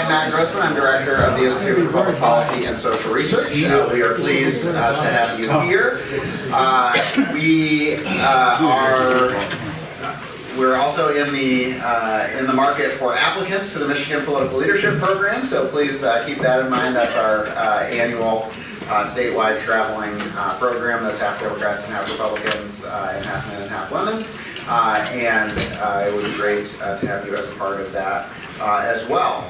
I'm Matt Grossman. I'm Director of the Institute for Public Policy and Social Research. We are pleased to have you here. We're also in the market for applicants to the Michigan Political Leadership Program, so please keep that in mind. That's our annual statewide traveling program that's half Democrats and half Republicans and half men and half women. It would be great to have you as a part of that as well.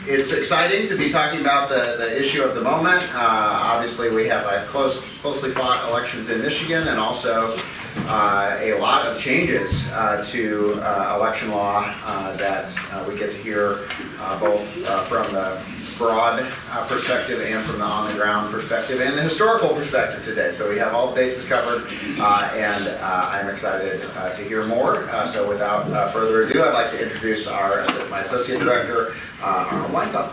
It's exciting to be talking about the issue of the moment. Obviously, we have closely fought elections in Michigan, and also a lot of changes to election law that we get to hear both from the broad perspective and from the on-the-ground perspective and the historical perspective today. So we have all the bases covered, and I'm excited to hear more. So without further ado, I'd like to introduce my Associate Director, Arnold Weinfeld.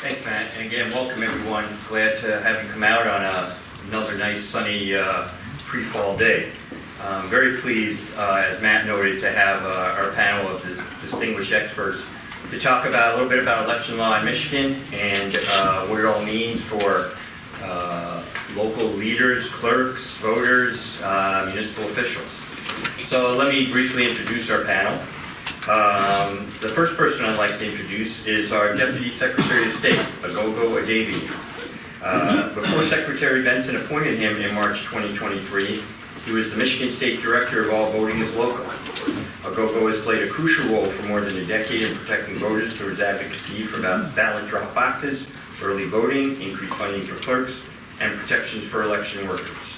Thanks, Matt. And again, welcome everyone. Glad to have you come out on another nice sunny pre-fall day. Very pleased, as Matt noted, to have our panel of distinguished experts to talk about a little bit about election law in Michigan and what it all means for local leaders, clerks, voters, municipal officials. So let me briefly introduce our panel. The first person I'd like to introduce is our Deputy Secretary of State, Aghogho Edevbie. Before Secretary Benson appointed him in March 2023, he was the Michigan State Director of All Voting is Local. Aghogho has played a crucial role for more than a decade in protecting voters through his advocacy for ballot drop boxes, early voting, increased funding for clerks, and protections for election workers.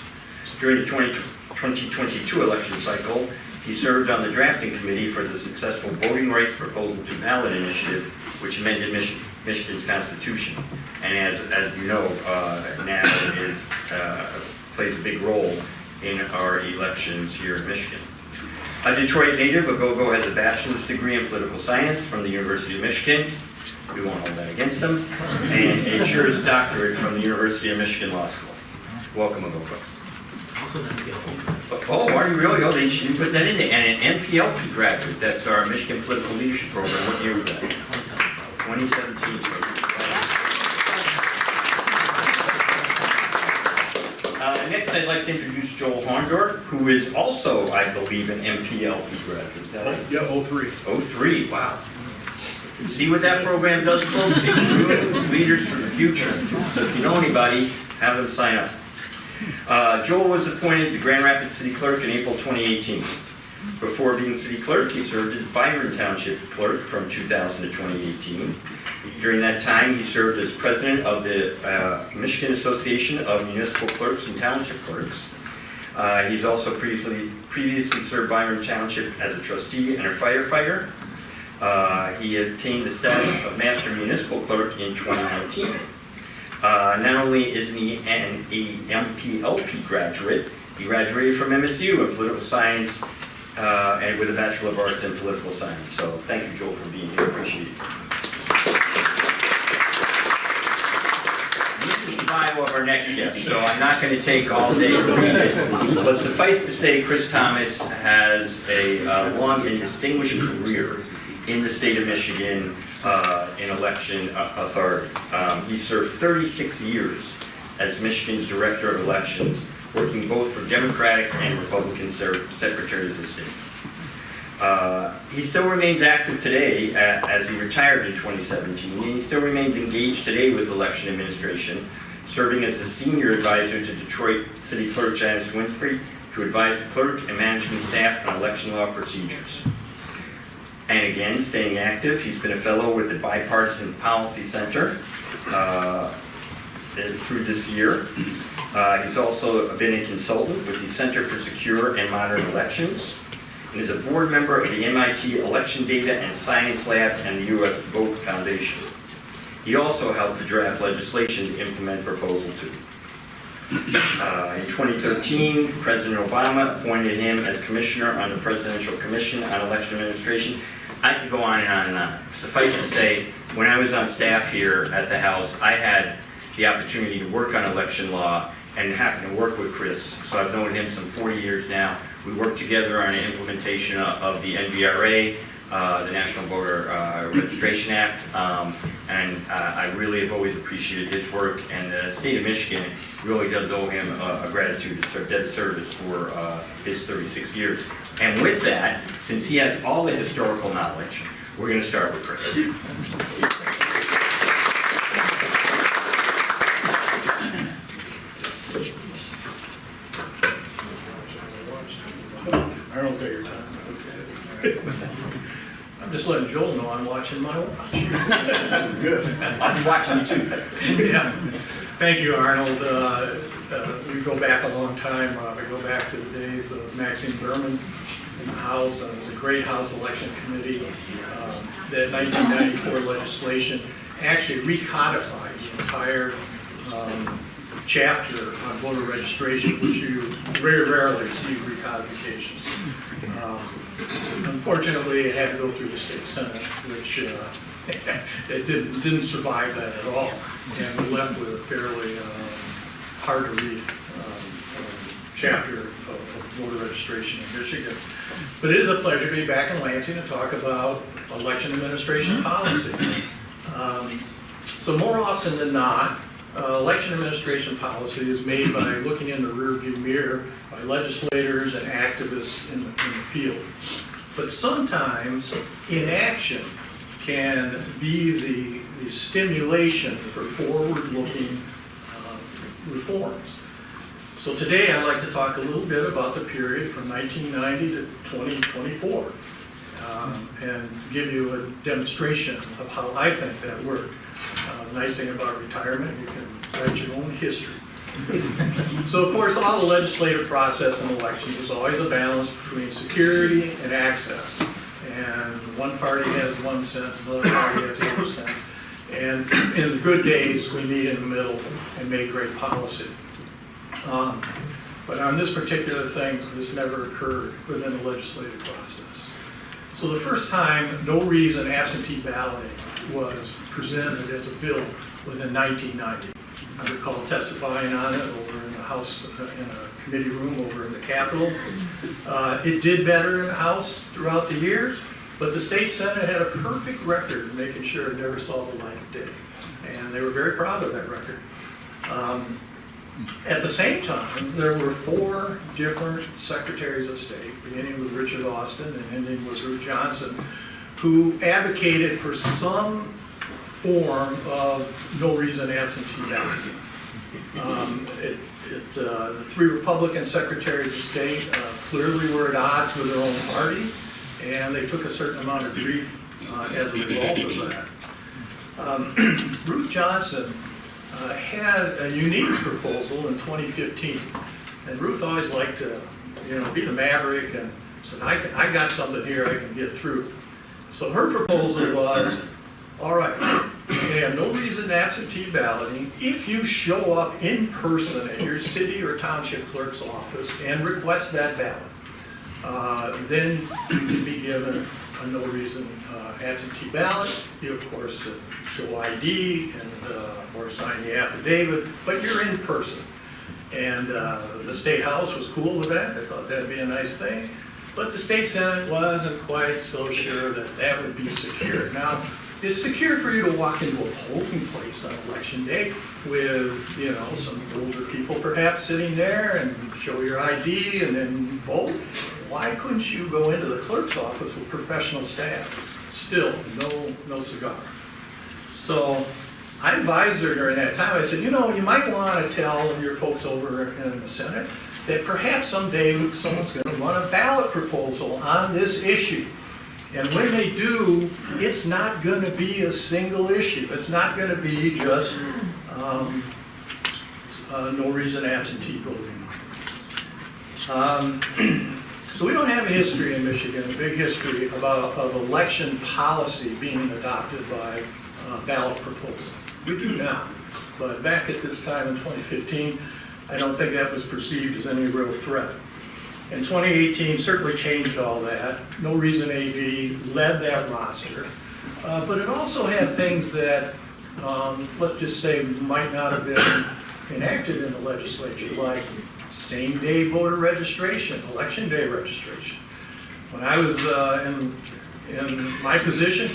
During the 2022 election cycle, he served on the drafting committee for the successful Voting Rights Proposal to Ballot Initiative, which amended Michigan's Constitution. And as you know, now it plays a big role in our elections here in Michigan. A Detroit native, Aghogho has a bachelor's degree in political science from the University of Michigan. We won't hold that against him. And a Juris Doctorate from the University of Michigan Law School. Welcome, Aghogho. Oh, are you really? Oh, they should put that in there. And an MPLP graduate. That's our Michigan Political Leadership Program. What year was that? 2017. Next, I'd like to introduce Joel Hondorp, who is also, I believe, an MPLP graduate. Is that right? Yeah, 03. 03, wow. See what that program does, folks? It grows leaders for the future. So if you know anybody, have them sign up. Joel was appointed the Grand Rapids City Clerk in April 2018. Before being City Clerk, he served as Byron Township Clerk from 2000 to 2018. During that time, he served as President of the Michigan Association of Municipal Clerks and Township Clerks. He's also previously served Byron Township as a trustee and a firefighter. He obtained the status of Master Municipal Clerk in 2019. Not only is he an MPLP graduate, he graduated from MSU in political science and with a Bachelor of Arts in political science. So thank you, Joel, for being here. Appreciate it. This is the bio of our next guest, so I'm not going to take all day to read it. But suffice to say, Chris Thomas has a long and distinguished career in the state of Michigan in election authority. He served 36 years as Michigan's Director of Elections, working both for Democratic and Republican secretaries of state. He still remains active today as he retired in 2017, and he still remains engaged today with election administration, serving as the senior advisor to Detroit City Clerk Janice Winfrey to advise the clerk and management staff on election law procedures. And again, staying active, he's been a fellow with the Bipartisan Policy Center through this year. He's also been a consultant with the Center for Secure and Modern Elections, and is a board member of the MIT Election Data and Science Lab and the U.S. Vote Foundation. He also helped to draft legislation to implement Proposal 2. In 2013, President Obama appointed him as commissioner on the Presidential Commission on Election Administration. I could go on and on and on. Suffice to say, when I was on staff here at the House, I had the opportunity to work on election law and happen to work with Chris. So I've known him some 40 years now. We worked together on an implementation of the NVRA, the National Voter Registration Act, and I really have always appreciated his work, and the state of Michigan really does owe him a gratitude for debt service for his 36 years. And with that, since he has all the historical knowledge, we're going to start with Chris. Arnold's got your time. I'm just letting Joel know I'm watching my watch. Good. I'll be watching you too. Yeah. Thank you, Arnold. We go back a long time. We go back to the days of Maxine Berman in the House. It was a great House election committee. That 1994 legislation actually recodified the entire chapter on voter registration, which you very rarely see recodifications. Unfortunately, it had to go through the state senate, which it didn't survive that at all, and we're left with a fairly hard to read chapter of voter registration in Michigan. But it is a pleasure to be back in Lansing to talk about election administration policy. So more often than not, election administration policy is made by looking in the rearview mirror by legislators and activists in the field. But sometimes inaction can be the stimulation for forward-looking reforms. So today I'd like to talk a little bit about the period from 1990 to 2024 and give you a demonstration of how I think that worked. The nice thing about retirement, you can write your own history. So of course, all the legislative process in elections is always a balance between security and access. And one party has 1 cent, another party has 8 cents. And in the good days, we meet in the middle and make great policy. But on this particular thing, this never occurred within the legislative process. So the first time no reason absentee balloting was presented as a bill was in 1990. I recall testifying on it over in the House, in a committee room over in the Capitol. It did better in the House throughout the years, but the state Senate had a perfect record of making sure it never saw the light of day. And they were very proud of that record. At the same time, there were 4 different secretaries of state, beginning with Richard Austin and ending with Ruth Johnson, who advocated for some form of no reason absentee balloting. The 3 Republican secretaries of state clearly were at odds with their own party, and they took a certain amount of grief as a result of that. Ruth Johnson had a unique proposal in 2015, and Ruth always liked to, be the maverick and said, I got something here I can get through. So her proposal was, all right, you have no reason absentee balloting if you show up in person at your city or township clerk's office and request that ballot. Then you can be given a no reason absentee ballot. You, of course, show ID and or sign the affidavit, but you're in person. And the State House was cool with that. They thought that'd be a nice thing. But the State Senate wasn't quite so sure that that would be secure. Now, it's secure for you to walk into a polling place on election day with, some older people perhaps sitting there and show your ID and then vote. Why couldn't you go into the clerk's office with professional staff? Still, no cigar. So I advised her during that time. I said, you might want to tell your folks over in the Senate that perhaps someday someone's going to run a ballot proposal on this issue. And when they do, it's not going to be a single issue. It's not going to be just no reason absentee voting. So we don't have a history in Michigan, a big history of election policy being adopted by ballot proposal. We do now. But back at this time in 2015, I don't think that was perceived as any real threat. And 2018 certainly changed all that. No reason AB led that roster. But it also had things that, let's just say, might not have been enacted in the legislature, like same-day voter registration, election day registration. When I was in my position,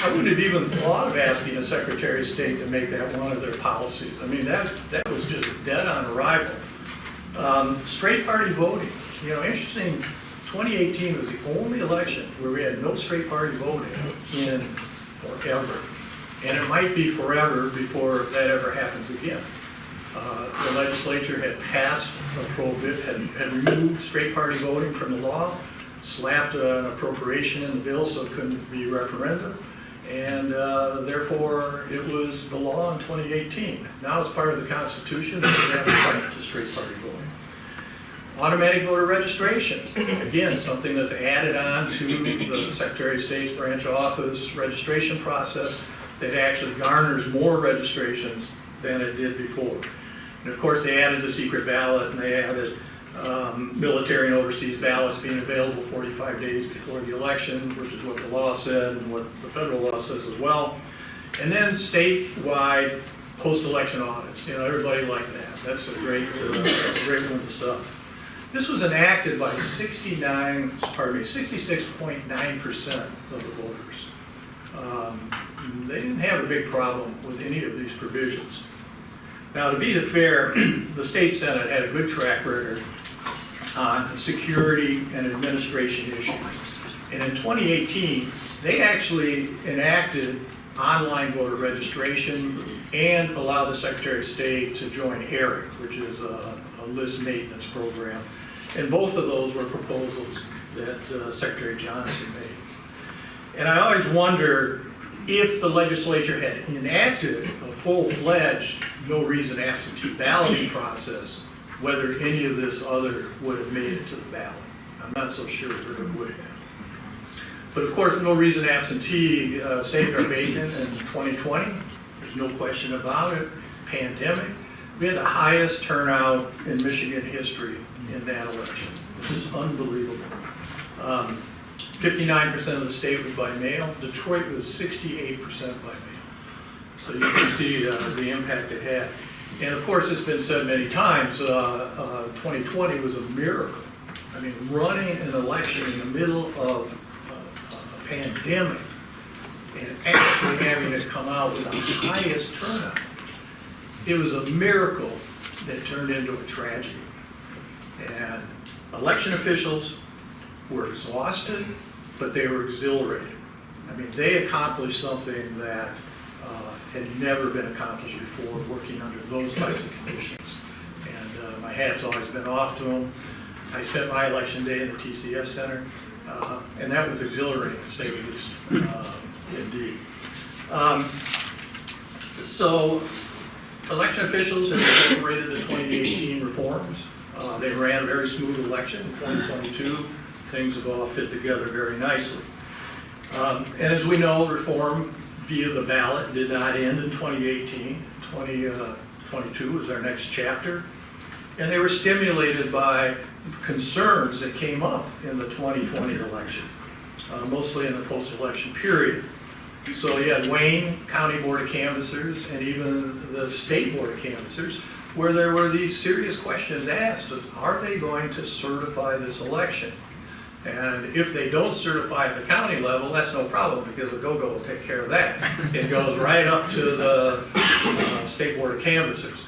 I wouldn't have even thought of asking the Secretary of State to make that one of their policies. I mean, that was just dead on arrival. Straight party voting, you know, interesting, 2018 was the only election where we had no straight party voting in forever. And it might be forever before that ever happens again. The legislature had passed a had removed straight party voting from the law, slapped an appropriation in the bill so it couldn't be referendum, and therefore it was the law in 2018. Now it's part of the Constitution and we have a right to straight party voting. Automatic voter registration, again, something that's added on to the Secretary of State's branch office registration process that actually garners more registrations than it did before. And of course, they added the secret ballot and they added military and overseas ballots being available 45 days before the election, which is what the law said and what the federal law says as well. And then statewide post-election audits. You know, everybody liked that. That's a great one to sell. This was enacted by 66.9% of the voters. They didn't have a big problem with any of these provisions. Now, to be fair, the state Senate had a good track record on security and administration issues. And in 2018, they actually enacted online voter registration and allowed the Secretary of State to join ERIC, which is a list maintenance program. And both of those were proposals that Secretary Johnson made. And I always wonder if the legislature had enacted a full-fledged, no reason absentee balloting process, whether any of this other would have made it to the ballot. I'm not so sure that it would have. But of course, no reason absentee saved our bacon in 2020. There's no question about it. Pandemic. We had the highest turnout in Michigan history in that election, which is unbelievable. 59% of the state was by mail. Detroit was 68% by mail. So you can see the impact it had. And of course, it's been said many times, 2020 was a miracle. I mean, running an election in the middle of a pandemic and actually having it come out with the highest turnout. It was a miracle that turned into a tragedy. And election officials were exhausted, but they were exhilarated. I mean, they accomplished something that had never been accomplished before, working under those types of conditions. And my hat's always been off to them. I spent my election day in the TCF Center, and that was exhilarating, to say the least, indeed. So, election officials have incorporated the 2018 reforms. They ran a very smooth election in 2022. Things have all fit together very nicely. And as we know, reform via the ballot did not end in 2018. 2022 is our next chapter. And they were stimulated by concerns that came up in the 2020 election, mostly in the post-election period. So you had Wayne County Board of Canvassers and even the State Board of Canvassers, where there were these serious questions asked of, are they going to certify this election? And if they don't certify at the county level, that's no problem, because Aghogho will take care of that. It goes right up to the State Board of Canvassers.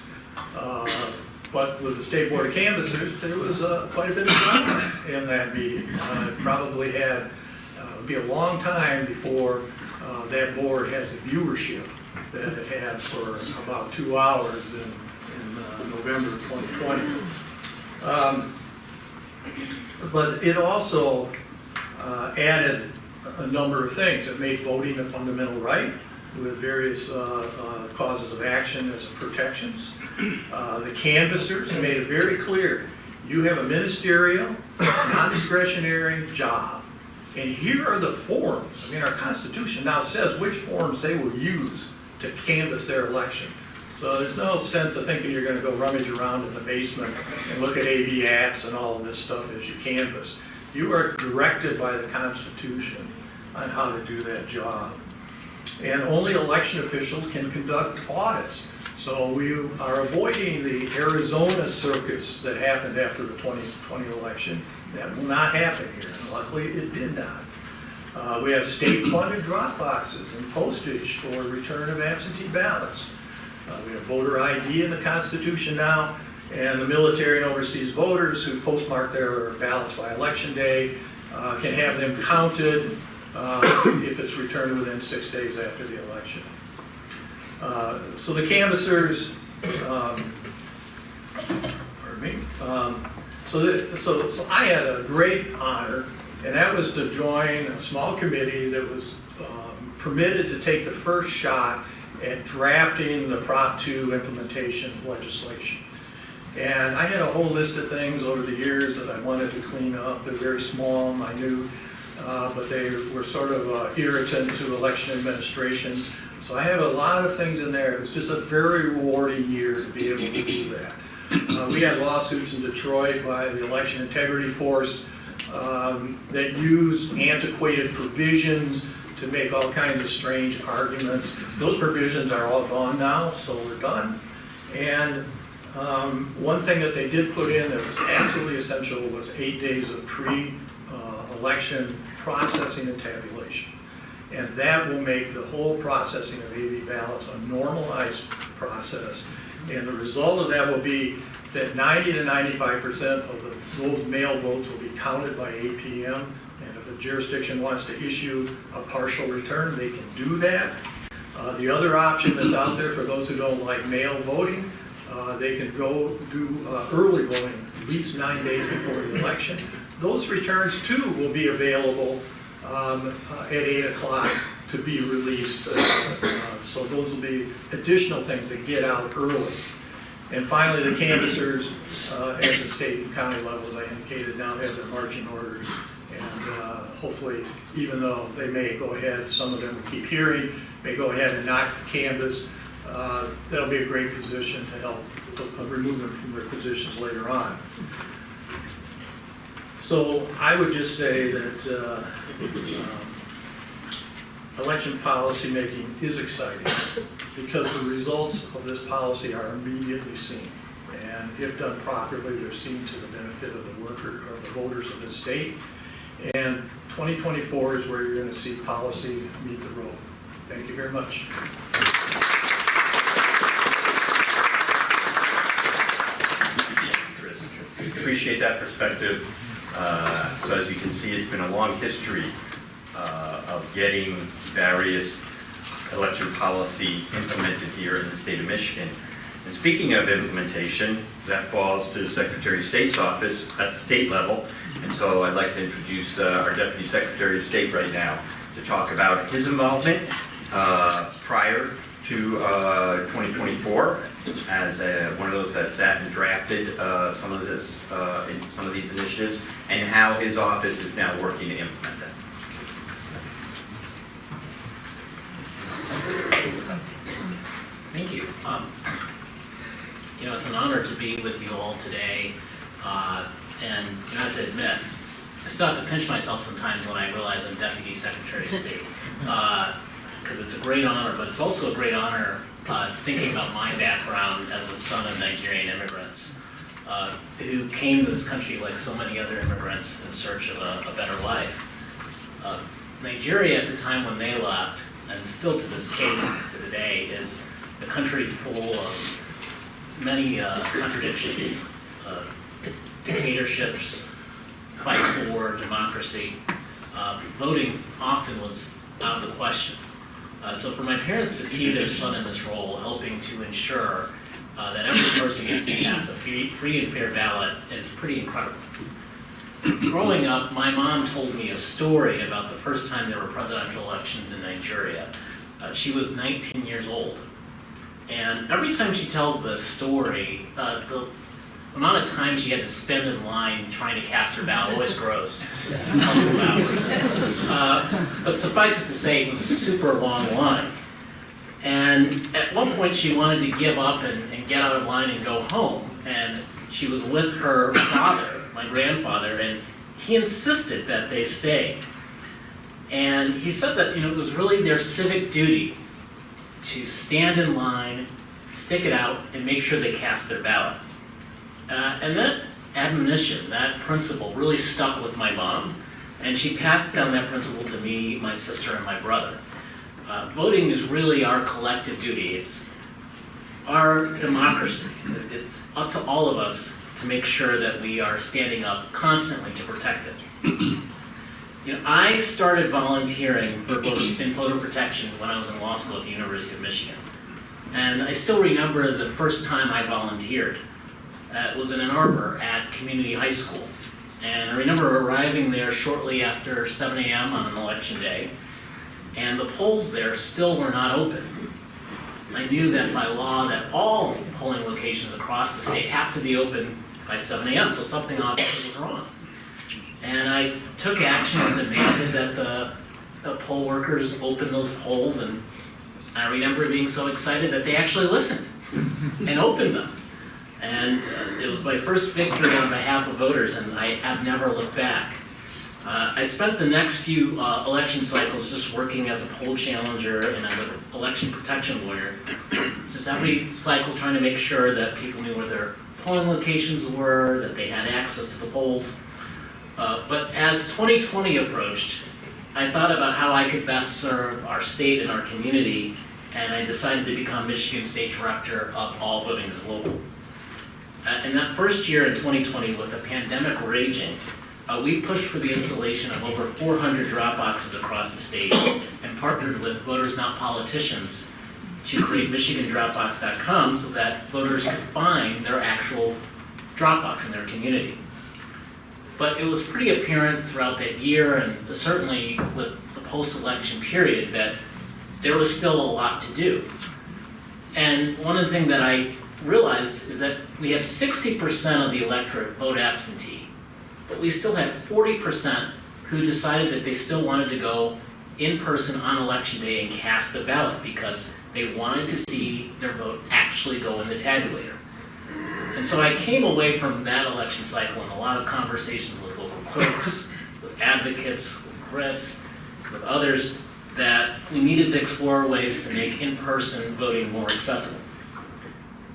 But with the State Board of Canvassers, there was quite a bit of drama in that meeting. It probably had, it'd be a long time before that board has the viewership that it had for about 2 hours in November of 2020. But it also added a number of things. It made voting a fundamental right with various causes of action as protections. The canvassers made it very clear, you have a ministerial, non-discretionary job. And here are the forms. I mean, our Constitution now says which forms they will use to canvass their election. So there's no sense of thinking you're going to go rummage around in the basement and look at AV apps and all of this stuff as you canvass. You are directed by the Constitution on how to do that job. And only election officials can conduct audits. So we are avoiding the Arizona circus that happened after the 2020 election. That will not happen here, and luckily it did not. We have state-funded drop boxes and postage for return of absentee ballots. We have voter ID in the Constitution now, and the military and overseas voters who postmark their ballots by election day can have them counted if it's returned within 6 days after the election. So the canvassers, pardon me, so I had a great honor, and that was to join a small committee that was permitted to take the first shot at drafting the Prop 2 implementation legislation. And I had a whole list of things over the years that I wanted to clean up. They're very small, minute, but they were sort of irritant to election administration. So I have a lot of things in there. It was just a very rewarding year to be able to do that. We had lawsuits in Detroit by the election integrity force that used antiquated provisions to make all kinds of strange arguments. Those provisions are all gone now, so we're done. And one thing that they did put in that was absolutely essential was 8 days of pre-election processing and tabulation. And that will make the whole processing of AV ballots a normalized process. And the result of that will be that 90 to 95% of those mail votes will be counted by 8 p.m. And if a jurisdiction wants to issue a partial return, they can do that. The other option that's out there for those who don't like mail voting, they can go do early voting at least 9 days before the election. Those returns too will be available at 8 o'clock to be released. So those will be additional things that get out early. And finally, the canvassers at the state and county level, as I indicated, now have their marching orders. And hopefully, even though they may go ahead, some of them we keep hearing, may go ahead and not canvass, that'll be a great position to help remove them from their positions later on. So I would just say that election policy making is exciting because the results of this policy are immediately seen. And if done properly, they're seen to the benefit of the voters of the state. And 2024 is where you're going to see policy meet the road. Thank you very much. Appreciate that perspective. So as you can see, it's been a long history of getting various election policy implemented here in the state of Michigan. And speaking of implementation, that falls to the Secretary of State's office at the state level. And so I'd like to introduce our Deputy Secretary of State right now to talk about his involvement prior to 2024 as one of those that sat and drafted some of these initiatives, and how his office is now working to implement them. Thank you. You know, it's an honor to be with you all today, and you have to admit, I still have to pinch myself sometimes when I realize I'm Deputy Secretary of State, because it's a great honor, but it's also a great honor thinking about my background as the son of Nigerian immigrants who came to this country like so many other immigrants in search of a better life. Nigeria at the time when they left, and still to this case to today, is a country full of many contradictions, dictatorships, fights for democracy. Voting often was out of the question. So for my parents to see their son in this role, helping to ensure that every person gets to cast a free and fair ballot, is pretty incredible. Growing up, my mom told me a story about the first time there were presidential elections in Nigeria. She was 19 years old. And every time she tells this story, the amount of time she had to spend in line trying to cast her ballot always grows. A couple of hours. But suffice it to say, it was a super long line. And at one point, she wanted to give up and get out of line and go home. And she was with her father, my grandfather, and he insisted that they stay. And he said that, you know, it was really their civic duty to stand in line stick it out, and make sure they cast their ballot. And that admonition, that principle really stuck with my mom, and she passed down that principle to me, my sister, and my brother. Voting is really our collective duty. It's our democracy. It's up to all of us to make sure that we are standing up constantly to protect it. I started volunteering in voter protection when I was in law school at the University of Michigan. And I still remember the first time I volunteered. It was in Ann Arbor at community high school. And I remember arriving there shortly after 7 a.m. on an election day, and the polls there still were not open. I knew that by law that all polling locations across the state have to be open by 7 a.m., so something obviously was wrong. And I took action and demanded that the poll workers open those polls, and I remember being so excited that they actually listened and opened them. And it was my first victory on behalf of voters, and I have never looked back. I spent the next few election cycles just working as a poll challenger and as an election protection lawyer. Just every cycle trying to make sure that people knew where their polling locations were, that they had access to the polls. But as 2020 approached, I thought about how I could best serve our state and our community, and I decided to become Michigan State Director of All Voting is Local. In that first year in 2020, with the pandemic raging, we pushed for the installation of over 400 drop boxes across the state and partnered with Voters Not Politicians to create MichiganDropbox.com so that voters could find their actual drop box in their community. But it was pretty apparent throughout that year, and certainly with the post-election period, that there was still a lot to do. And one of the things that I realized is that we had 60% of the electorate vote absentee, but we still had 40% who decided that they still wanted to go in person on election day and cast a ballot because they wanted to see their vote actually go in the tabulator. And so I came away from that election cycle in a lot of conversations with local clerks, with advocates, with Chris, with others, that we needed to explore ways to make in-person voting more accessible.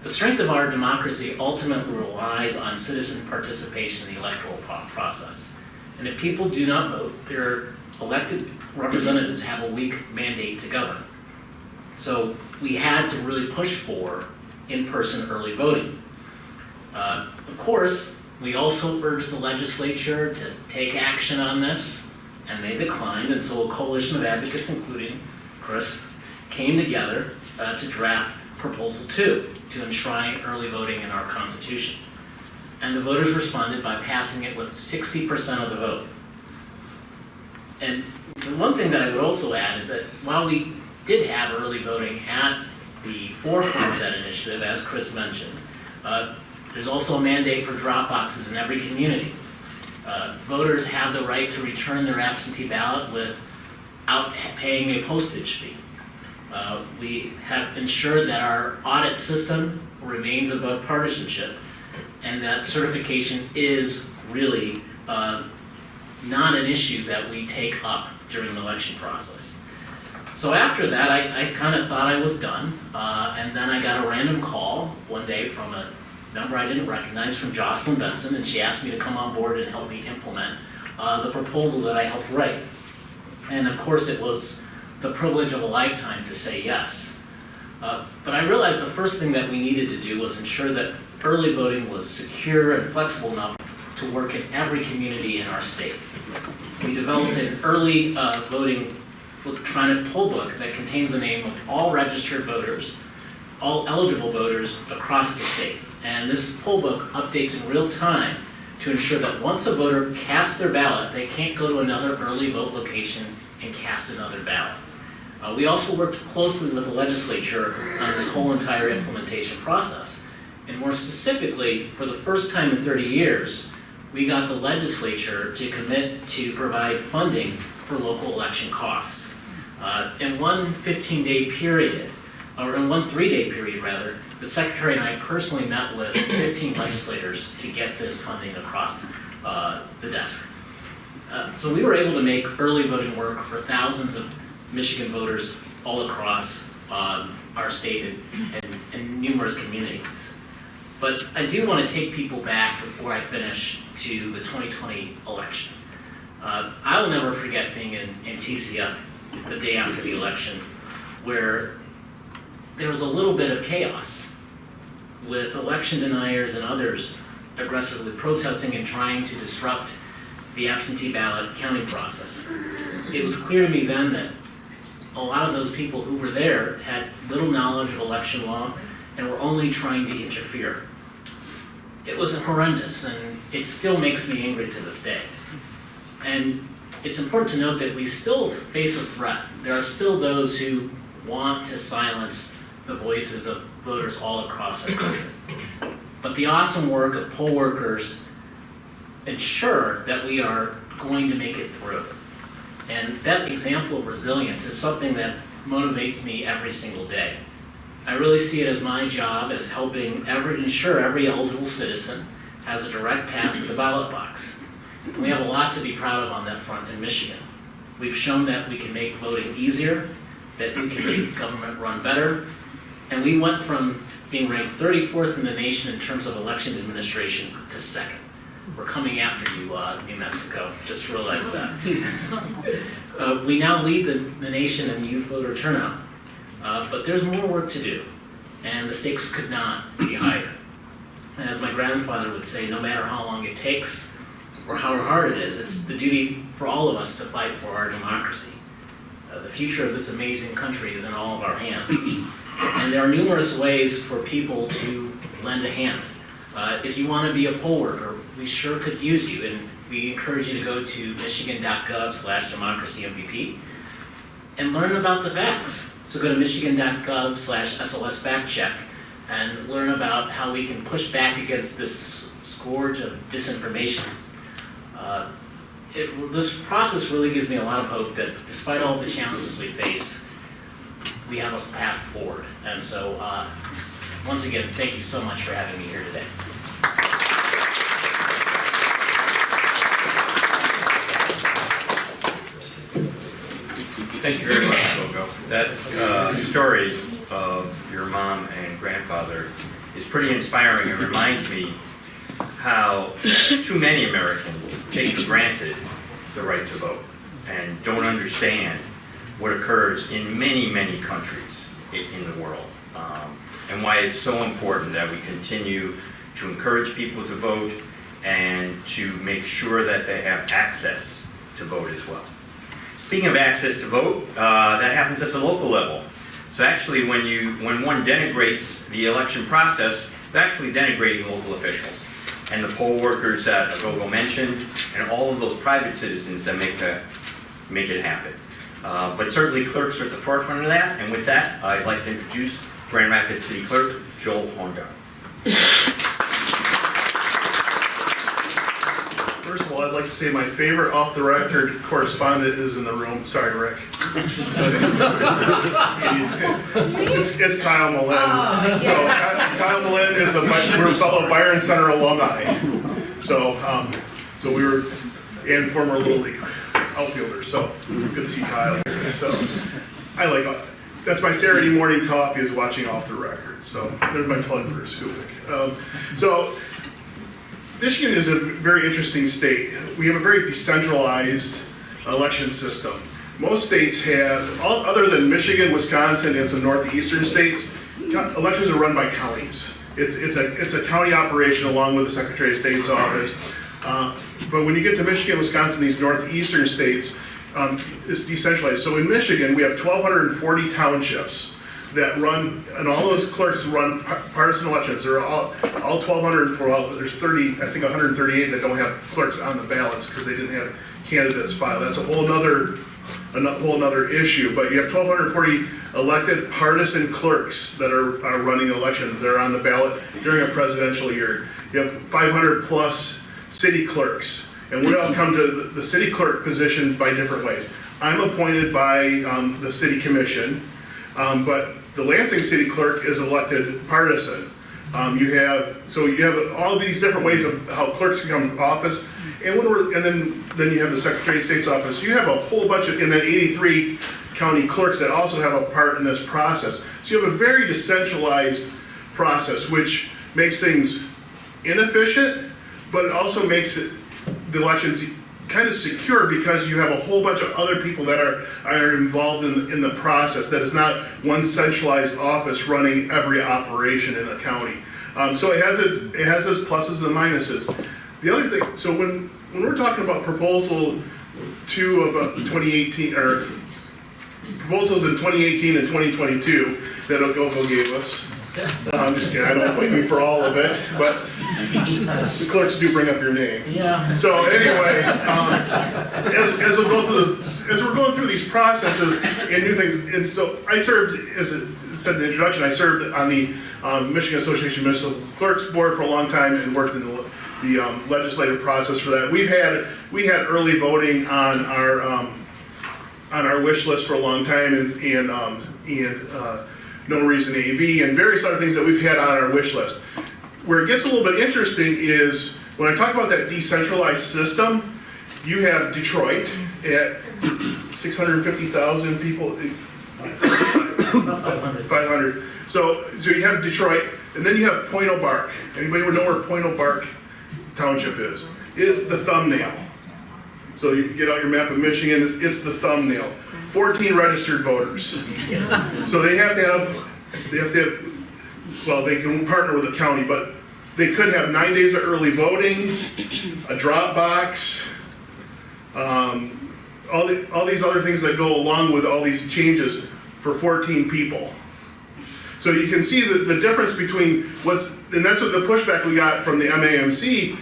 The strength of our democracy ultimately relies on citizen participation in the electoral process. And if people do not vote, their elected representatives have a weak mandate to govern. So we had to really push for in-person early voting. Of course, we also urged the legislature to take action on this, and they declined, and so a coalition of advocates, including Chris, came together to draft Proposal 2 to enshrine early voting in our Constitution. And the voters responded by passing it with 60% of the vote. And the one thing that I would also add is that while we did have early voting at the forefront of that initiative, as Chris mentioned, there's also a mandate for drop boxes in every community. Voters have the right to return their absentee ballot without paying a postage fee. We have ensured that our audit system remains above partisanship, and that certification is really not an issue that we take up during the election process. So after that, I kind of thought I was done, and then I got a random call one day from a number I didn't recognize from Jocelyn Benson, and she asked me to come on board and help me implement the proposal that I helped write. And of course, it was the privilege of a lifetime to say yes. But I realized the first thing that we needed to do was ensure that early voting was secure and flexible enough to work in every community in our state. We developed an early voting electronic poll book that contains the name of all registered voters, all eligible voters across the state. And this poll book updates in real time to ensure that once a voter casts their ballot, they can't go to another early vote location and cast another ballot. We also worked closely with the legislature on this whole entire implementation process. And more specifically, for the first time in 30 years, we got the legislature to commit to provide funding for local election costs. In one 15-day period, or in one 3-day period rather, the Secretary and I personally met with 15 legislators to get this funding across the desk. So we were able to make early voting work for thousands of Michigan voters all across our state and in numerous communities. But I do want to take people back before I finish to the 2020 election. I will never forget being in TCF the day after the election, where there was a little bit of chaos with election deniers and others aggressively protesting and trying to disrupt the absentee ballot counting process. It was clear to me then that a lot of those people who were there had little knowledge of election law and were only trying to interfere. It was horrendous, and it still makes me angry to this day. And it's important to note that we still face a threat. There are still those who want to silence the voices of voters all across our country. But the awesome work of poll workers ensure that we are going to make it through. And that example of resilience is something that motivates me every single day. I really see it as my job as helping ensure every eligible citizen has a direct path to the ballot box. And we have a lot to be proud of on that front in Michigan. We've shown that we can make voting easier, that we can make government run better, and we went from being ranked 34th in the nation in terms of election administration to second. We're coming after you, New Mexico, just realize that. We now lead the nation in youth voter turnout, but there's more work to do, and the stakes could not be higher. And as my grandfather would say, no matter how long it takes or how hard it is, it's the duty for all of us to fight for our democracy. The future of this amazing country is in all of our hands. And there are numerous ways for people to lend a hand. If you want to be a poll worker, we sure could use you, and we encourage you to go to michigan.gov/democracympp and learn about the facts. So go to michigan.gov/SLS-FactCheck and learn about how we can push back against this scourge of disinformation. This process really gives me a lot of hope that despite all the challenges we face, we have a path forward. And so, once again, thank you so much for having me here today. Thank you very much, Aghogho. That story of your mom and grandfather is pretty inspiring. It reminds me how too many Americans take for granted the right to vote and don't understand what occurs in many, many countries in the world, and why it's so important that we continue to encourage people to vote and to make sure that they have access to vote as well. Speaking of access to vote, that happens at the local level. So actually, when one denigrates the election process, they're actually denigrating local officials and the poll workers that Aghogho mentioned, and all of those private citizens that make it happen. But certainly clerks are at the forefront of that, and with that, I'd like to introduce Grand Rapids City Clerk, Joel Hondorp. First of all, I'd like to say my favorite off-the-record correspondent is in the room. Sorry, Rick. It's Kyle Malin. So Kyle Malin is we're a fellow Byron Center alumni. So we were, and former Little League outfielder. So good to see Kyle here. So that's my Saturday morning coffee is watching Off the Record. So there's my plug for Scoopik. So Michigan is a very interesting state. We have a very decentralized election system. Most states have, other than Michigan, Wisconsin, and some northeastern states, elections are run by counties. It's a county operation along with the Secretary of State's office. But when you get to Michigan, Wisconsin, these northeastern states, it's decentralized. So in Michigan, we have 1,240 townships that run, and all those clerks run partisan elections. They're all 1,204. There's 138 that don't have clerks on the ballots because they didn't have candidates filed. That's a whole nother issue. But you have 1,240 elected partisan clerks that are running elections. They're on the ballot during a presidential year. You have 500 plus city clerks, and we all come to the city clerk position by different ways. I'm appointed by the city commission. But the Lansing city clerk is elected partisan. You have all these different ways of how clerks can come to office, and then you have the Secretary of State's office. You have a whole bunch of, and then 83 county clerks that also have a part in this process. So you have a very decentralized process, which makes things inefficient, but it also makes it, the elections kind of secure because you have a whole bunch of other people that are involved in the process, that is not one centralized office running every operation in a county. So it has its pluses and minuses. The other thing, so when we're talking about proposal 2 of 2018, or proposals in 2018 and 2022 that Aghogho gave us. No, I'm just kidding, I don't blame you for all of it, but the clerks do bring up your name. Yeah. So anyway, as we're going through these processes and new things, and so I served, as it said in the introduction, I served on the Michigan Association of Municipal Clerks Board for a long time and worked in the legislative process for that. We had early voting on our wish list for a long time, and no reason AV and various other things that we've had on our wish list. Where it gets a little bit interesting is when I talk about that decentralized system, you have Detroit at 650,000 people. 500. So you have Detroit, and then you have Point O'Bark. Anybody would know where Point O'Bark Township is? It is the thumbnail. So you get out your map of Michigan, it's the thumbnail. 14 registered voters. So they have to have, well, they can partner with the county, but they could have 9 days of early voting, a drop box, all these other things that go along with all these changes for 14 people. So you can see the difference between and that's what the pushback we got from the MAMC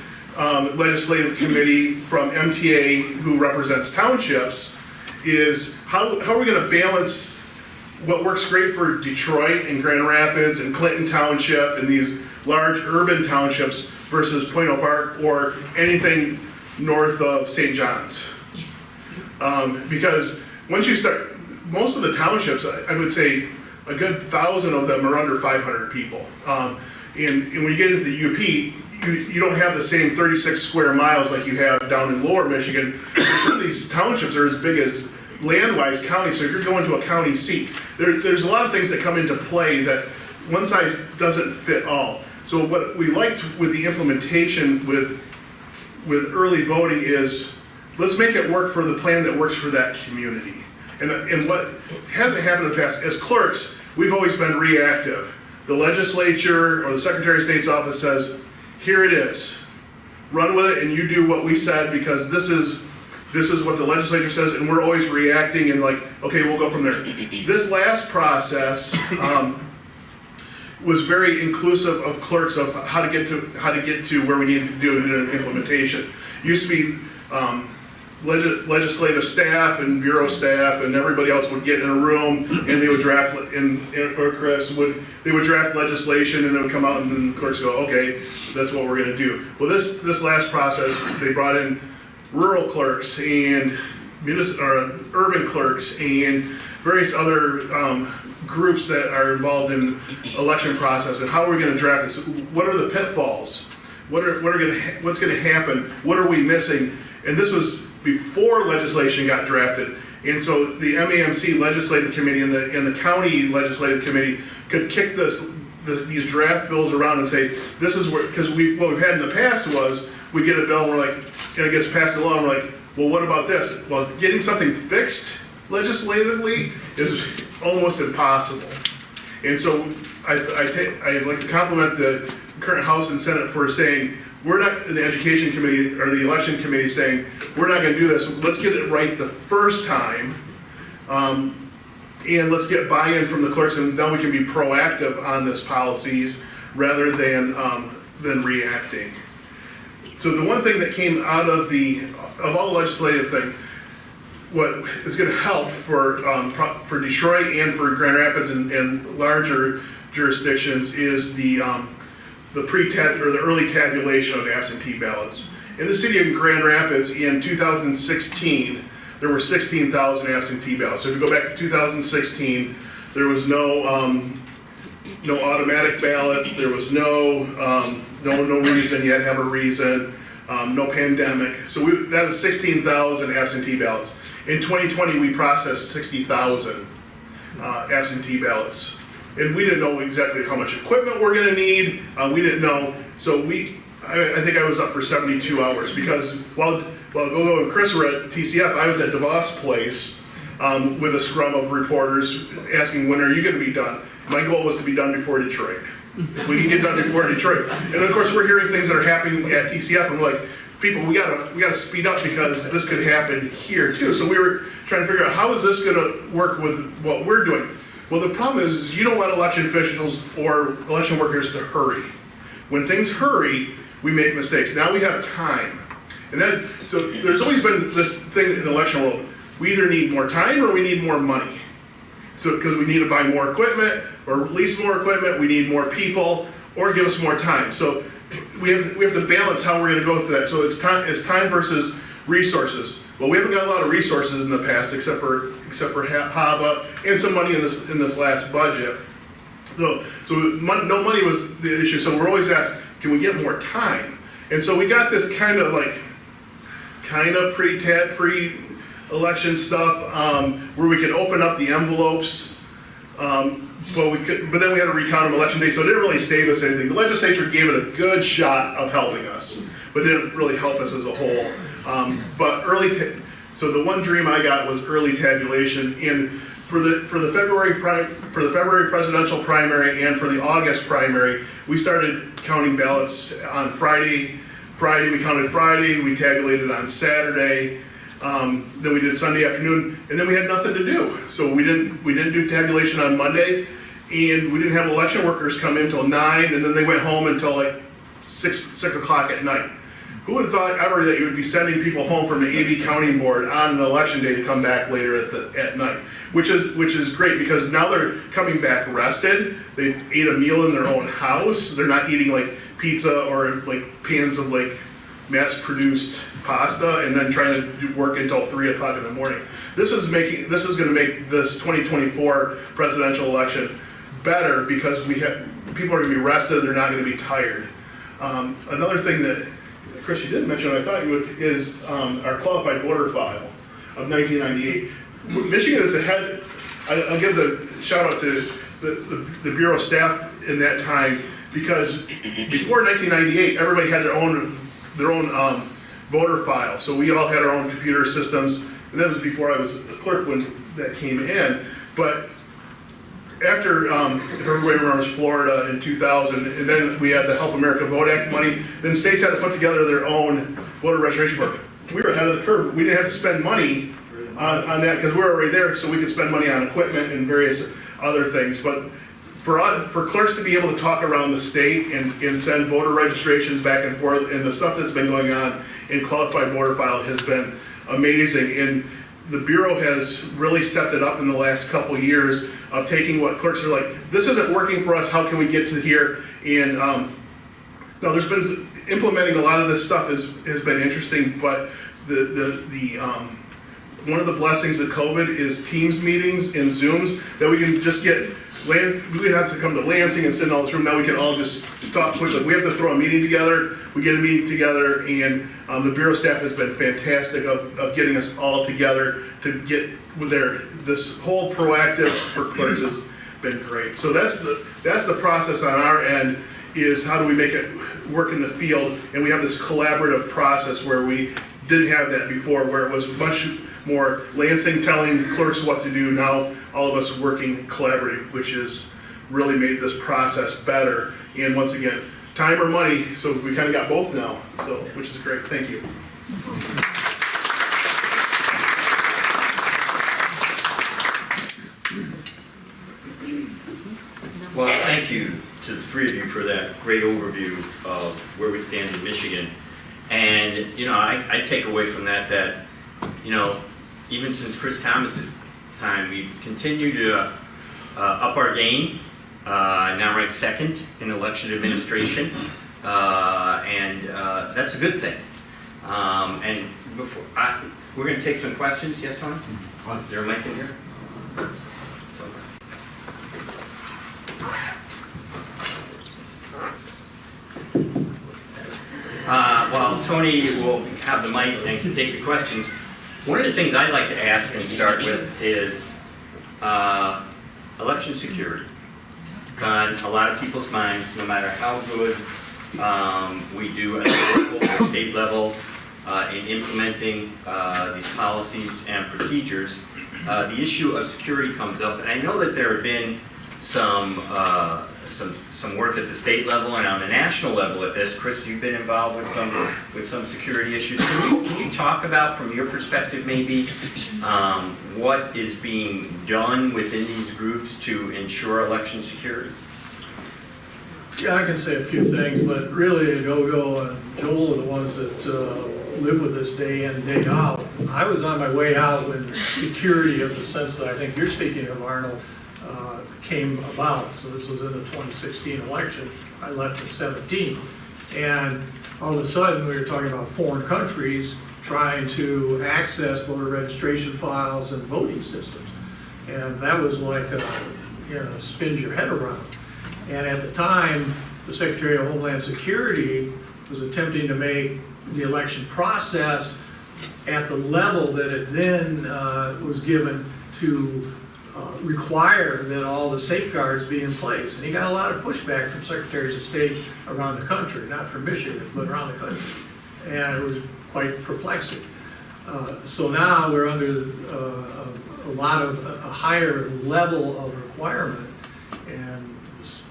legislative committee from MTA, who represents townships, is how are we going to balance what works great for Detroit and Grand Rapids and Clinton Township and these large urban townships versus Point O'Bark or anything north of St. John's. Because once you start, most of the townships, I would say a good 1,000 of them are under 500 people. And when you get into the UP, you don't have the same 36 square miles like you have down in lower Michigan. Some of these townships are as big as land-wise counties, so if you're going to a county seat, there's a lot of things that come into play that one size doesn't fit all. So what we liked with the implementation with early voting is, let's make it work for the plan that works for that community. And what hasn't happened in the past, as clerks, we've always been reactive. The legislature or the Secretary of State's office says, here it is, run with it and you do what we said because this is what the legislature says, and we're always reacting and like, okay, we'll go from there. This last process was very inclusive of clerks of how to get to where we needed to do an implementation. Used to be legislative staff and bureau staff and everybody else would get in a room and they would draft, or Chris they would draft legislation and it would come out and then the clerks go, okay, that's what we're gonna do. Well, this last process, they brought in rural clerks and urban clerks and various other groups that are involved in election process, and how are we gonna draft this? What are the pitfalls? What's gonna happen? What are we missing? And this was before legislation got drafted. And so the MAMC legislative committee and the county legislative committee could kick these draft bills around and say, this is where, because what we've had in the past was, we get a bill and we're like, and it gets passed along, we're like, well, what about this? Well, getting something fixed legislatively is almost impossible. And so I'd like to compliment the current House and Senate for saying, we're not, in the education committee or the election committee saying, we're not gonna do this, let's get it right the first time, and let's get buy-in from the clerks, and then we can be proactive on this policies rather than reacting. So the one thing that came out of all the legislative thing, what is gonna help for Detroit and for Grand Rapids and larger jurisdictions is the early tabulation of absentee ballots. In the city of Grand Rapids in 2016, there were 16,000 absentee ballots. So if you go back to 2016, there was no automatic ballot, there was no reason, you had to have a reason, no pandemic. So that was 16,000 absentee ballots. In 2020, we processed 60,000 absentee ballots. and we didn't know exactly how much equipment we're gonna need, we didn't know, so I think I was up for 72 hours, because while Aghogho and Chris were at TCF, I was at DeVos Place, with a scrum of reporters asking, when are you gonna be done? My goal was to be done before Detroit. If we can get done before Detroit. And of course, we're hearing things that are happening at TCF, and we're like, people, we gotta speed up, because this could happen here too. So we were trying to figure out, how is this gonna work with what we're doing? Well, the problem is you don't want election officials or election workers to hurry. When things hurry, we make mistakes. Now we have time. So there's always been this thing in the election world, we either need more time or we need more money. So, because we need to buy more equipment, or lease more equipment, we need more people, or give us more time. So we have to balance how we're gonna go through that. So it's time versus resources. Well, we haven't got a lot of resources in the past, except for HAVA and some money in this last budget. So no money was the issue. So we're always asked, can we get more time? And so we got this kind of pre-election stuff, where we could open up the envelopes. But then we had to recount them election day, so it didn't really save us anything. The legislature gave it a good shot of helping us, but it didn't really help us as a whole. So the one dream I got was early tabulation, and for the February presidential primary and for the August primary, we started counting ballots on Friday. We counted Friday, we tabulated on Saturday. Then we did Sunday afternoon, and then we had nothing to do. So we didn't do tabulation on Monday, and we didn't have election workers come in till 9, and then they went home until like 6 o'clock at night. Who would have thought ever that you would be sending people home from the AV counting board on an election day to come back later at night? Which is great, because now they're coming back rested. They ate a meal in their own house. They're not eating like pizza or like pans of like mass-produced pasta and then trying to work until 3 o'clock in the morning. This is going to make this 2024 presidential election better, because people are going to be rested. They're not going to be tired. Another thing that Chris, you didn't mention, I thought you would, is our qualified voter file of 1998. Michigan is ahead. I'll give the shout out to the Bureau staff in that time, because before 1998, everybody had their own voter file. So we all had our own computer systems, and that was before I was a clerk when that came in. But after, if everybody remembers Florida in 2000, and then we had the Help America Vote Act money, then states had to put together their own voter registration program. We were ahead of the curve. We didn't have to spend money on that, because we were already there, so we could spend money on equipment and various other things. But for clerks to be able to talk around the state and send voter registrations back and forth, and the stuff that's been going on in qualified voter file has been amazing. And the Bureau has really stepped it up in the last couple years of taking what clerks are like, this isn't working for us, how can we get to here? And no, there's been, implementing a lot of this stuff has been interesting, but one of the blessings of COVID is Teams meetings and Zooms that we can just get. We didn't have to come to Lansing and sit in all this room. Now we can all just talk quickly. We have to throw a meeting together. We get a meeting together, and the Bureau staff has been fantastic of getting us all together to get with this whole proactive for clerks has been great. So that's the process on our end, is how do we make it work in the field, and we have this collaborative process where we didn't have that before, where it was much more Lansing telling clerks what to do. Now all of us working collaborative, which has really made this process better. And once again, time or money, so we kind of got both now, so which is great. Thank you. Well, thank you to the three of you for that great overview of where we stand in Michigan. And, I take away from that, even since Chris Thomas's time, we've continued to up our game, now ranked second in election administration, and that's a good thing. And we're going to take some questions. Yes, Tony? Is there a mic in here? While Tony will have the mic and can take your questions, one of the things I'd like to ask and start with is election security. It's on a lot of people's minds, no matter how good we do at the local or state level in implementing these policies and procedures. The issue of security comes up, and I know that there have been some work at the state level and on the national level at this. Chris, you've been involved with some security issues. Can you talk about, from your perspective, maybe what is being done within these groups to ensure election security? Yeah, I can say a few things, but really Aghogho and Joel are the ones that live with this day in, day out. I was on my way out when security, of the sense that I think you're speaking of, Arnold, came about. So this was in the 2016 election. I left in 17. And all of a sudden, we were talking about foreign countries trying to access voter registration files and voting systems. And that was like, spins your head around. And at the time, the Secretary of Homeland Security was attempting to make the election process at the level that it then was given to require that all the safeguards be in place. And he got a lot of pushback from secretaries of state around the country, not from Michigan, but around the country. And it was quite perplexing. So now we're under a higher level of requirement. And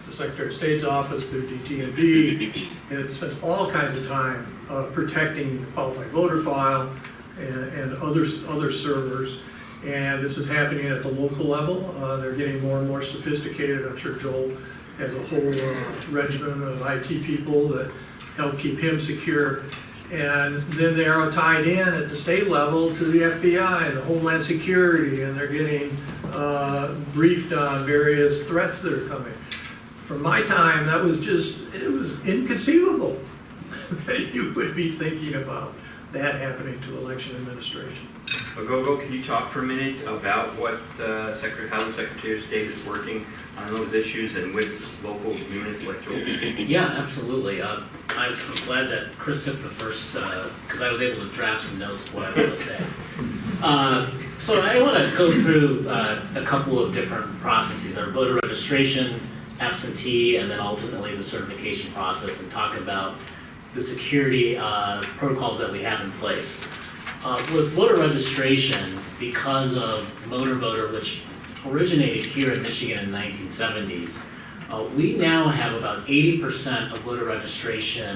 the Secretary of State's office through DT&B, and it spends all kinds of time protecting the qualified voter file and other servers. And this is happening at the local level. They're getting more and more sophisticated. I'm sure Joel has a whole regimen of IT people that help keep him secure. And then they are tied in at the state level to the FBI and the Homeland Security, and they're getting briefed on various threats that are coming. From my time, it was inconceivable that you would be thinking about that happening to election administration. Aghogho, can you talk for a minute about how the Secretary of State is working on those issues and with local units like Joel? Yeah, absolutely. I'm glad that Chris took the first, because I was able to draft some notes for what I want to say. So I want to go through a couple of different processes: our voter registration, absentee, and then ultimately the certification process, and talk about the security protocols that we have in place. With voter registration, because of motor voter, which originated here in Michigan in the 1970s, we now have about 80% of voter registration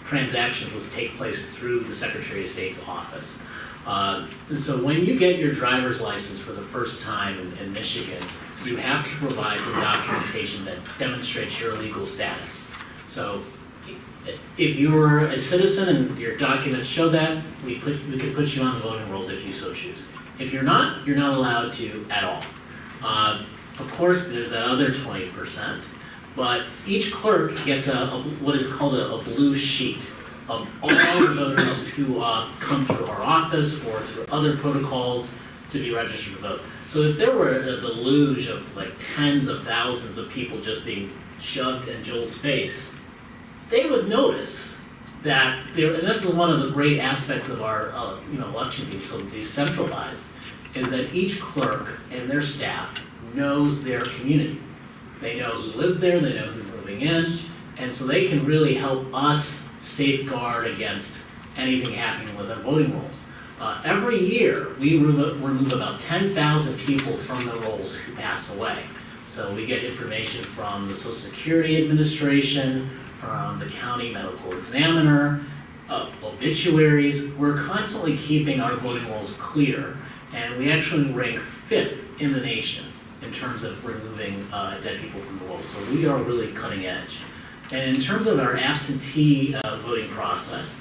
transactions which take place through the Secretary of State's office. And so when you get your driver's license for the first time in Michigan, you have to provide some documentation that demonstrates your legal status. So if you're a citizen and your documents show that, we could put you on the voting rolls if you so choose. If you're not allowed to at all. Of course, there's that other 20%, but each clerk gets what is called a blue sheet of all the voters who come through our office or through other protocols to be registered to vote. So if there were a deluge of like tens of thousands of people just being shoved in Joel's face, they would notice that there, and this is one of the great aspects of our election being so decentralized, is that each clerk and their staff knows their community. They know who lives there, they know who's moving in, and so they can really help us safeguard against anything happening with our voting rolls. Every year, we remove about 10,000 people from the rolls who pass away. So we get information from the Social Security Administration, from the county medical examiner, obituaries. We're constantly keeping our voting rolls clear, and we actually rank 5th in the nation in terms of removing dead people from the rolls. So we are really cutting edge. And in terms of our absentee voting process,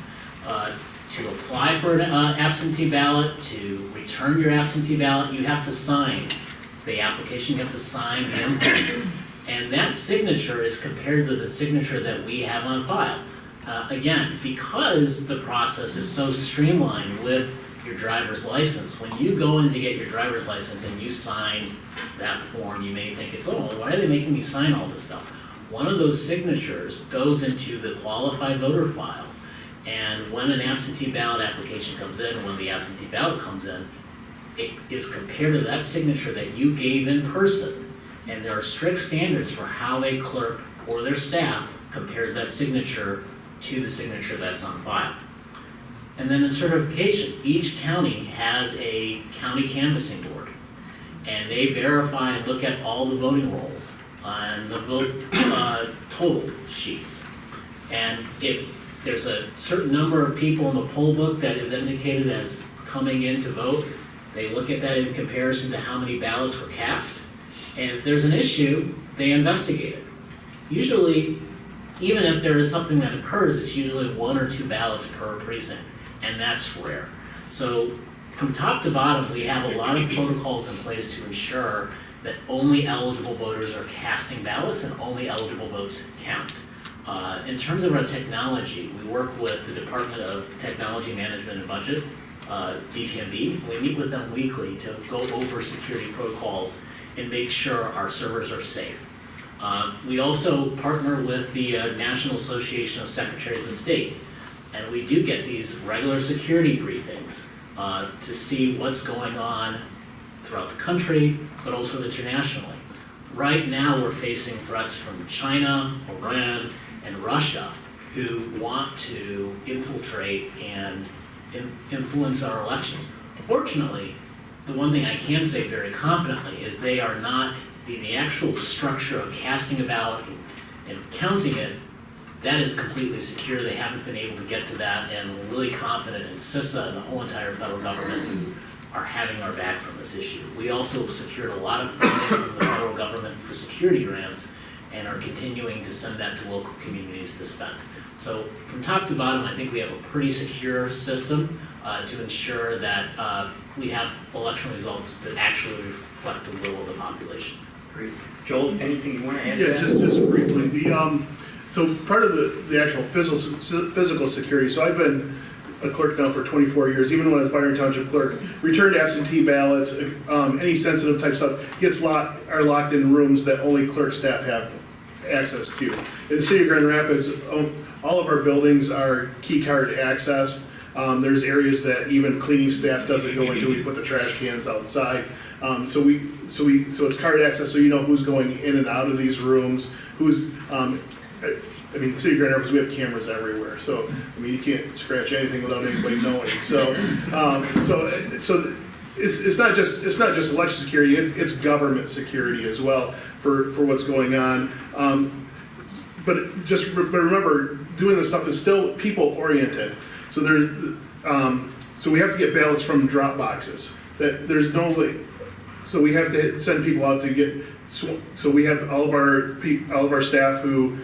to apply for an absentee ballot, to return your absentee ballot, you have to sign the application, you have to sign the envelope. And that signature is compared to the signature that we have on file. Again, because the process is so streamlined with your driver's license, when you go in to get your driver's license and you sign that form, you may think it's, oh, why are they making me sign all this stuff? One of those signatures goes into the qualified voter file. And when an absentee ballot application comes in, when the absentee ballot comes in, it is compared to that signature that you gave in person. And there are strict standards for how a clerk or their staff compares that signature to the signature that's on file. And then in certification, each county has a county canvassing board. And they verify and look at all the voting rolls on the vote total sheets. And if there's a certain number of people in the poll book that is indicated as coming in to vote, they look at that in comparison to how many ballots were cast. And if there's an issue, they investigate it. Usually, even if there is something that occurs, it's usually 1 or 2 ballots per precinct, and that's rare. So from top to bottom, we have a lot of protocols in place to ensure that only eligible voters are casting ballots and only eligible votes count. In terms of our technology, we work with the Department of Technology Management and Budget, DTMB. We meet with them weekly to go over security protocols and make sure our servers are safe. We also partner with the National Association of Secretaries of State, and we do get these regular security briefings to see what's going on throughout the country, but also internationally. Right now, we're facing threats from China, Iran, and Russia, who want to infiltrate and influence our elections. Fortunately, the one thing I can say very confidently is they are not, the actual structure of casting a ballot and counting it, that is completely secure. They haven't been able to get to that, and we're really confident in CISA and the whole entire federal government who are having our backs on this issue. We also secured a lot of funding from the federal government for security grants and are continuing to send that to local communities to spend. So from top to bottom, I think we have a pretty secure system to ensure that we have election results that actually reflect the will of the population. Great. Joel, anything you want to add to Yeah, that? just briefly, so part of the actual physical security, so I've been a clerk now for 24 years, even when I was Byron Township clerk, returned absentee ballots, any sensitive type stuff are locked in rooms that only clerk staff have access to. In the city of Grand Rapids, all of our buildings are key card accessed. There's areas that even cleaning staff doesn't go into. We put the trash cans outside. So it's card access, so you know who's going in and out of these rooms, I mean, city of Grand Rapids, we have cameras everywhere, so, I mean, you can't scratch anything without anybody knowing. So it's not just election security, it's government security as well for what's going on. But remember, doing this stuff is still people-oriented. So so we have to get ballots from drop boxes. So we have to send people out to get, so we have all of our staff who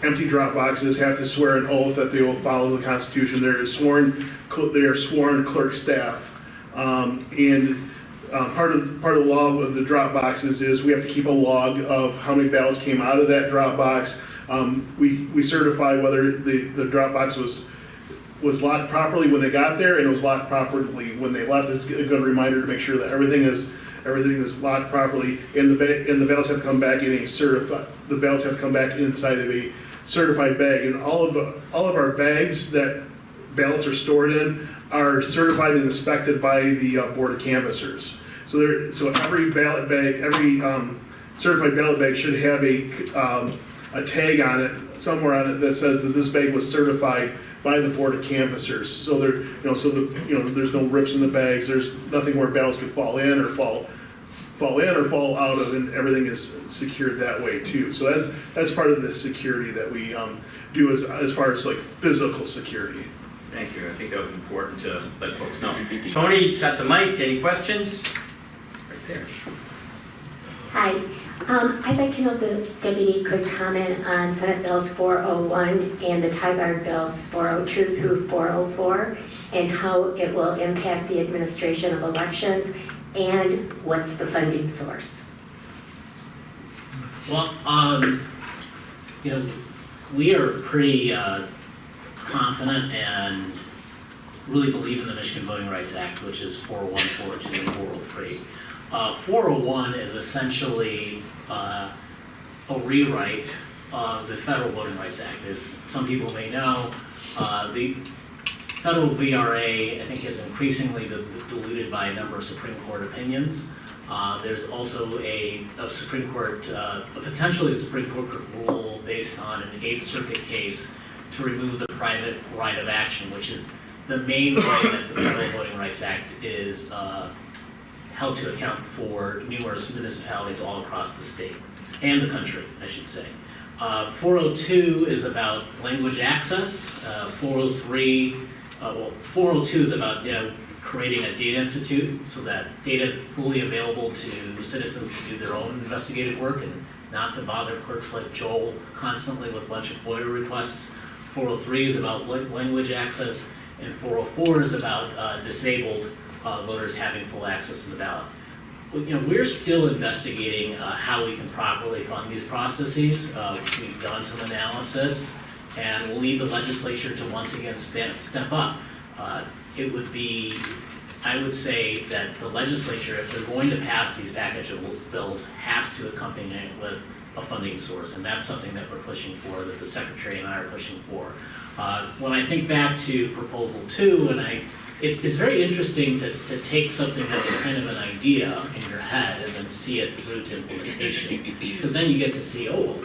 empty drop boxes have to swear an oath that they will follow the Constitution. They are sworn clerk staff. Part of the law with the drop boxes is we have to keep a log of how many ballots came out of that drop box. We certify whether the drop box was locked properly when they got there and it was locked properly when they left. It's a good reminder to make sure that everything is locked properly, and the ballots have to come back in the ballots have to come back inside of a certified bag, and all of our bags that ballots are stored in are certified and inspected by the Board of Canvassers. So every ballot bag, every certified ballot bag should have a tag on it, somewhere on it, that says that this bag was certified by the Board of Canvassers. So there's no rips in the bags. There's nothing where ballots could fall in or fall out of, and everything is secured that way too. So that's part of the security that we do as far as like physical security. Thank you. I think that was important to let folks know. Tony, got the mic. Any questions? Right there. Hi. I'd like to know if the deputy could comment on Senate Bills 401 and the Tie Guard Bills 402 through 404 and how it will impact the administration of elections and what's the funding source. Well, we are pretty confident and really believe in the Michigan Voting Rights Act, which is 401, 402, and 403. 401 is essentially a rewrite of the Federal Voting Rights Act. As some people may know, the federal VRA, I think, is increasingly diluted by a number of Supreme Court opinions. There's also a Supreme Court, potentially a Supreme Court rule based on an Eighth Circuit case to remove the private right of action, which is the main way that the Federal Voting Rights Act is held to account for numerous municipalities all across the state, and the country, I should say. 402 is about language access. 403, 402 is about creating a data institute so that data is fully available to citizens to do their own investigative work and not to bother clerks like Joel constantly with a bunch of FOIA requests. 403 is about language access, and 404 is about disabled voters having full access to the ballot. We're still investigating how we can properly fund these processes. We've done some analysis, and we'll need the legislature to once again step up. It would be, I would say that the legislature, if they're going to pass these package of bills, has to accompany it with a funding source, and that's something that we're pushing for, that the Secretary and I are pushing for. When I think back to Proposal 2, it's very interesting to take something that is kind of an idea in your head and then see it through to implementation, because then you get to see, oh,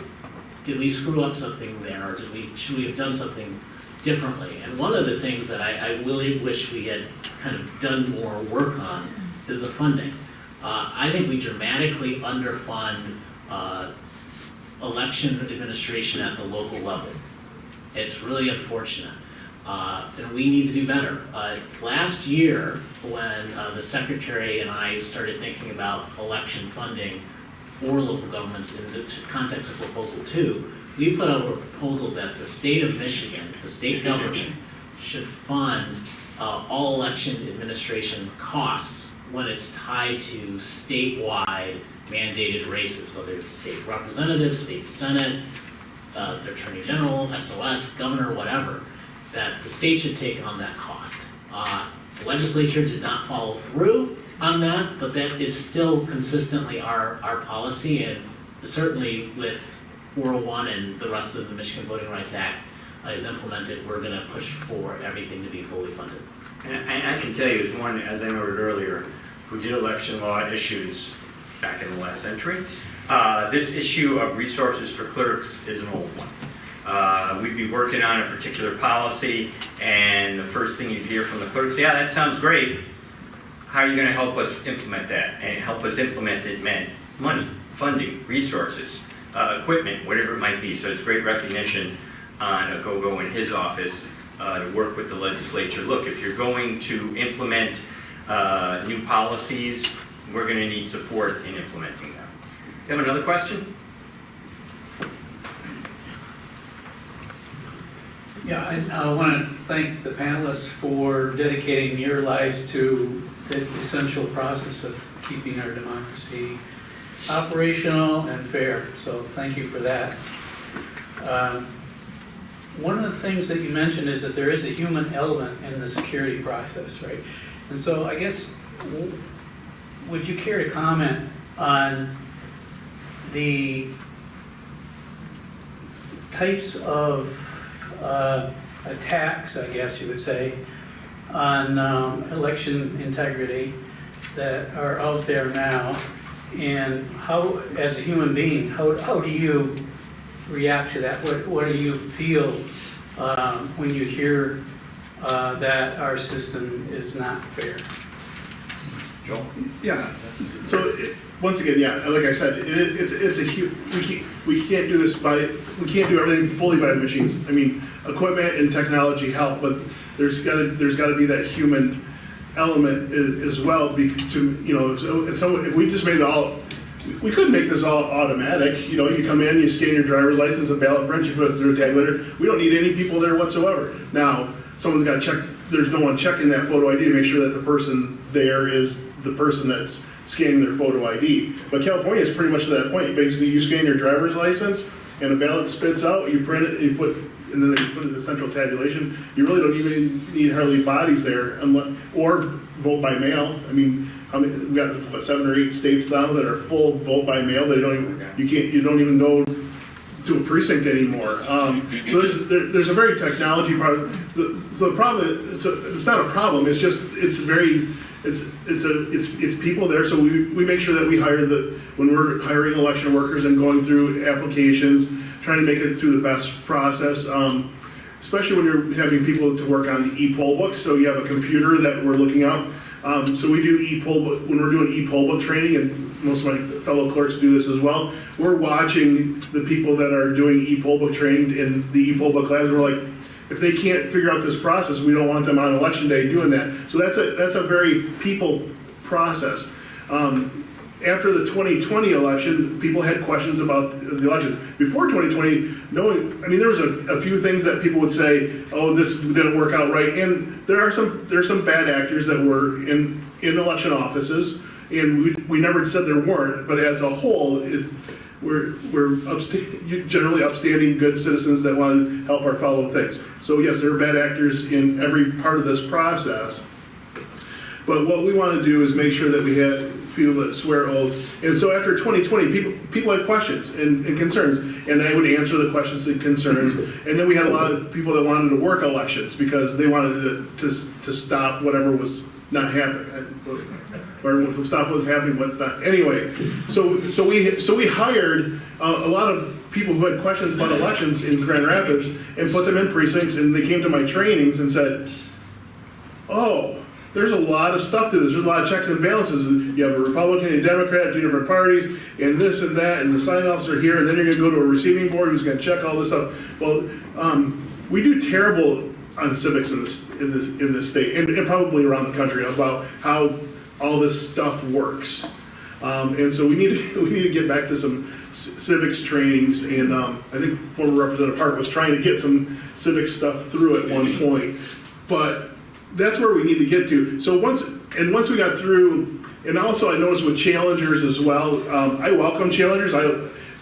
did we screw up something there, or should we have done something differently? And one of the things that I really wish we had kind of done more work on is the funding. I think we dramatically underfund election administration at the local level. It's really unfortunate, and we need to do better. Last year, when the Secretary and I started thinking about election funding for local governments in the context of Proposal 2, we put out a proposal that the state of Michigan, the state government, should fund all election administration costs when it's tied to statewide mandated races, whether it's state representative, state senate, the attorney general, SOS, governor, whatever, that the state should take on that cost. The legislature did not follow through on that, but that is still consistently our policy, and certainly with 401 and the rest of the Michigan Voting Rights Act is implemented, we're going to push for everything to be fully funded. And I can tell you, as one, as I noted earlier, who did election law issues back in the last century, this issue of resources for clerks is an old one. We'd be working on a particular policy, and the first thing you'd hear from the clerks, yeah, that sounds great. How are you going to help us implement that? And help us implement it meant money, funding, resources, equipment, whatever it might be. So it's great recognition on Aghogho in his office to work with the legislature. Look, if you're going to implement new policies, we're going to need support in implementing them. You have another question? Yeah, I want to thank the panelists for dedicating your lives to the essential process of keeping our democracy operational and fair. So thank you for that. One of the things that you mentioned is that there is a human element in the security process, right? And so I guess, would you care to comment on the types of attacks, I guess you would say, on election integrity that are out there now, and how, as a human being, how do you react to that? What do you feel when you hear that our system is not fair? Joel? Yeah, so once again, yeah, like I said, it's a huge, we can't do this we can't do everything fully by the machines. I mean, equipment and technology help, but there's got to be that human element as well. So if we just made it all, we couldn't make this all automatic. You know, you come in, you scan your driver's license, a ballot print, you put it through a tabulator. We don't need any people there whatsoever. Now, someone's got to check. There's no one checking that photo ID to make sure that the person there is the person that's scanning their photo ID. But California is pretty much to that point. Basically, you scan your driver's license, and a ballot spits out. You print it, and then they put it in the central tabulation. You really don't even need hardly bodies there, or vote by mail. I mean, we've got what, 7 or 8 states now that are full vote by mail. They don't even you don't even go to a precinct anymore. So there's a very technology part. So the problem, it's not a problem. It's just it's it's people there, so we make sure that we hire when we're hiring election workers and going through applications, trying to make it through the best process, especially when you're having people to work on the e-poll books, so you have a computer that we're looking up. So we do e-poll book, when we're doing e-poll book training, and most of my fellow clerks do this as well, we're watching the people that are doing e-poll book training in the e-poll book labs, we're like, if they can't figure out this process, we don't want them on election day doing that. So that's a very people process. After the 2020 election, people had questions about the election. Before 2020, there was a few things that people would say, oh, this didn't work out right. And there's some bad actors that were in election offices, and we never said there weren't, but as a whole, we're generally upstanding, good citizens that want to help our fellow things. So yes, there are bad actors in every part of this process, but what we want to do is make sure that we have people that swear oaths. And so after 2020, people had questions and concerns, and I would answer the questions and concerns. And then we had a lot of people that wanted to work elections because they wanted to stop whatever was not happening, or to stop what was happening, what's not. Anyway, so we hired a lot of people who had questions about elections in Grand Rapids and put them in precincts, and they came to my trainings and said, oh, there's a lot of stuff to this. There's a lot of checks and balances. You have a Republican and a Democrat, two different parties, and this and that, and the sign-offs are here, and then you're gonna go to a receiving board who's gonna check all this stuff. Well, we do terrible on civics in this state, and probably around the country, about how all this stuff works. And so we need to get back to some civics trainings, and I think former Representative Hart was trying to get some civics stuff through at one point, but that's where we need to get to. So once we got through, and also I noticed with challengers as well, I welcome challengers.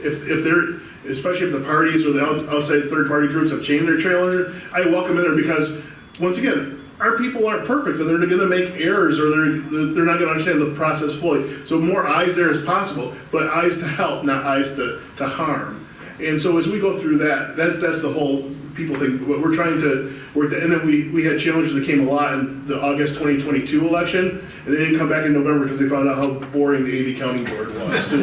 If they're, especially if the parties or the outside third party groups have changed their challenger, I welcome in there, because once again, our people aren't perfect, and they're going to make errors, or they're not going to understand the process fully. So more eyes there as possible, but eyes to help, not eyes to harm. And so as we go through that, that's the whole people thing. We're trying to work that, and then we had challenges that came a lot in the August 2022 election, and they didn't come back in November because they found out how boring the AV County Board was. You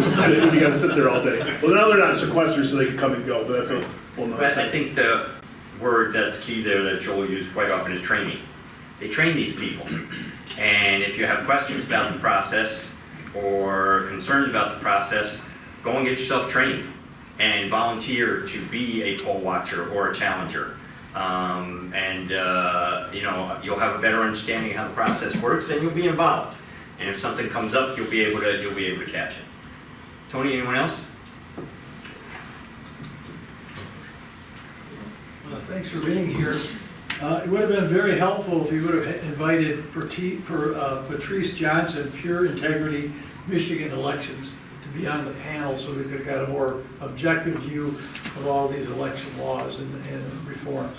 got to sit there all day. Well, now they're not sequestered, so they can come and go, but that's a whole nother But thing. I think the word that's key there that Joel used quite often is training. They train these people, and if you have questions about the process or concerns about the process, go and get yourself trained and volunteer to be a poll watcher or a challenger. You'll have a better understanding of how the process works, and you'll be involved. And if something comes up, you'll be able to catch it. Tony, anyone else? Thanks for being here. It would have been very helpful if you would have invited Patrice Johnson, Pure Integrity Michigan Elections, to be on the panel, so we could have got a more objective view of all these election laws and reforms.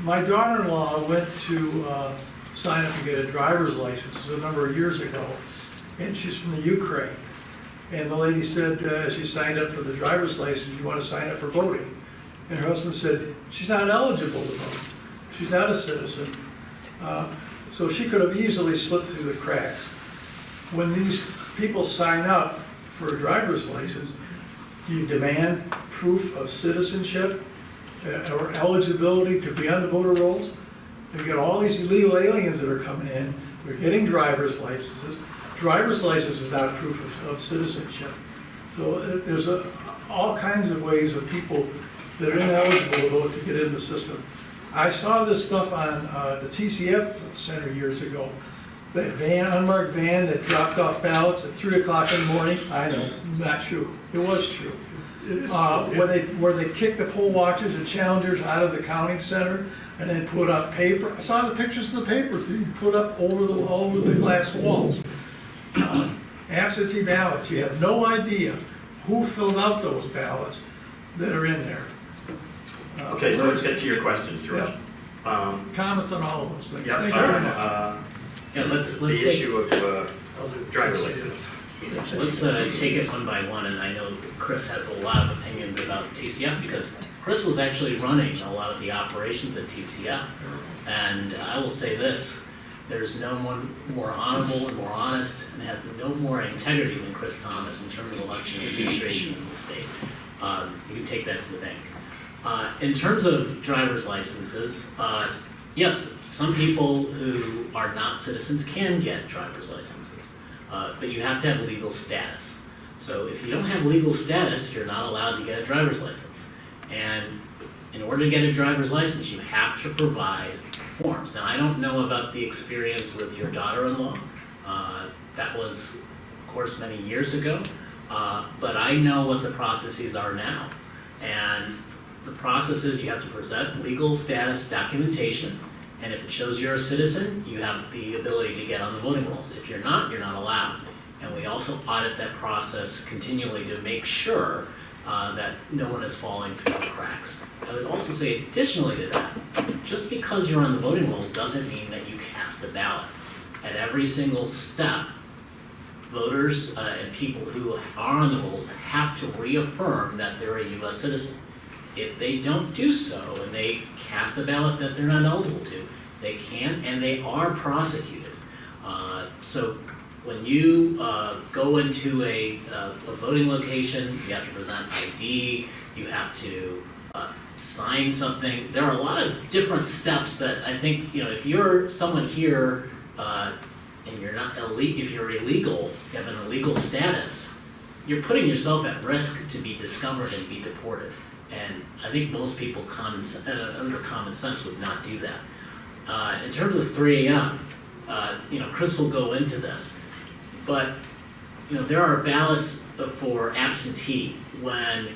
My daughter-in-law went to sign up to get a driver's license a number of years ago, and she's from the Ukraine. And the lady said, she signed up for the driver's license, you want to sign up for voting? And her husband said, she's not eligible to vote. She's not a citizen. So she could have easily slipped through the cracks. When these people sign up for a driver's license, you demand proof of citizenship or eligibility to be on the voter rolls. You've got all these illegal aliens that are coming in. They're getting driver's licenses. Driver's license is not proof of citizenship. So there's all kinds of ways of people that are ineligible to vote to get in the system. I saw this stuff on the TCF Center years ago. That unmarked van that dropped off ballots at 3 o'clock in the morning. I know, not true. It was true. Where they kicked the poll watchers and challengers out of the counting center and then put up paper. I saw the pictures of the papers being put up over the glass walls. Absentee ballots. You have no idea who filled out those ballots that are in there. Okay, so let's get to your questions, George. Yeah. Comments on all of those things. Yeah, Thank you very much. Let's the take, issue of driver's license. let's take it one by one, and I know Chris has a lot of opinions about TCF because Chris was actually running a lot of the operations at TCF. And I will say this, There's no one more honorable and more honest and has no more integrity than Chris Thomas in terms of election administration in the state. You can take that to the bank. In terms of driver's licenses, yes, some people who are not citizens can get driver's licenses, but you have to have legal status. So if you don't have legal status, you're not allowed to get a driver's license. And in order to get a driver's license, you have to provide forms. Now, I don't know about the experience with your daughter-in-law. That was, of course, many years ago. But I know what the processes are now. And the process is you have to present legal status documentation. And if it shows you're a citizen, you have the ability to get on the voting rolls. If you're not allowed. And we also audit that process continually to make sure that no one is falling through the cracks. I would also say additionally to that, just because you're on the voting rolls doesn't mean that you cast a ballot. At every single step, voters and people who are on the rolls have to reaffirm that they're a U.S. citizen. If they don't do so and they cast a ballot that they're not eligible to, they can and they are prosecuted. So when you go into a voting location, you have to present ID, you have to sign something. There are a lot of different steps that I think, if you're someone here and you're not if you're illegal, you have an illegal status, you're putting yourself at risk to be discovered and be deported. And I think most people under common sense would not do that. In terms of 3 a.m., Chris will go into this, but there are ballots for absentee when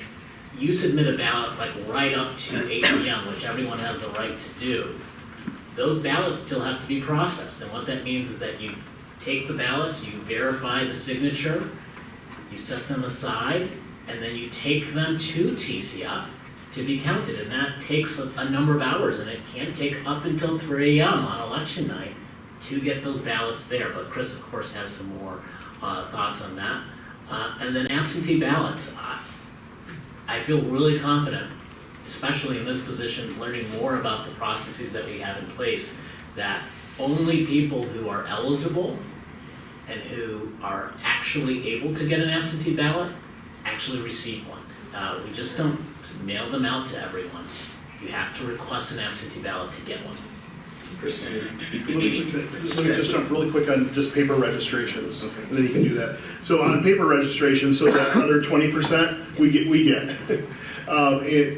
you submit a ballot like right up to 8 p.m., which everyone has the right to do. Those ballots still have to be processed, and what that means is that you take the ballots, you verify the signature, you set them aside, and then you take them to TCF to be counted, and that takes a number of hours, and it can take up until 3 a.m. on election night to get those ballots there. But Chris, of course, has some more thoughts on that. And then absentee ballots. I feel really confident, especially in this position, learning more about the processes that we have in place, that only people who are eligible and who are actually able to get an absentee ballot actually receive one. We just don't mail them out to everyone. You have to request an absentee ballot to get one. Let me just jump really quick on just paper registrations, and then you can do that. So on paper registration, so that other 20% we get.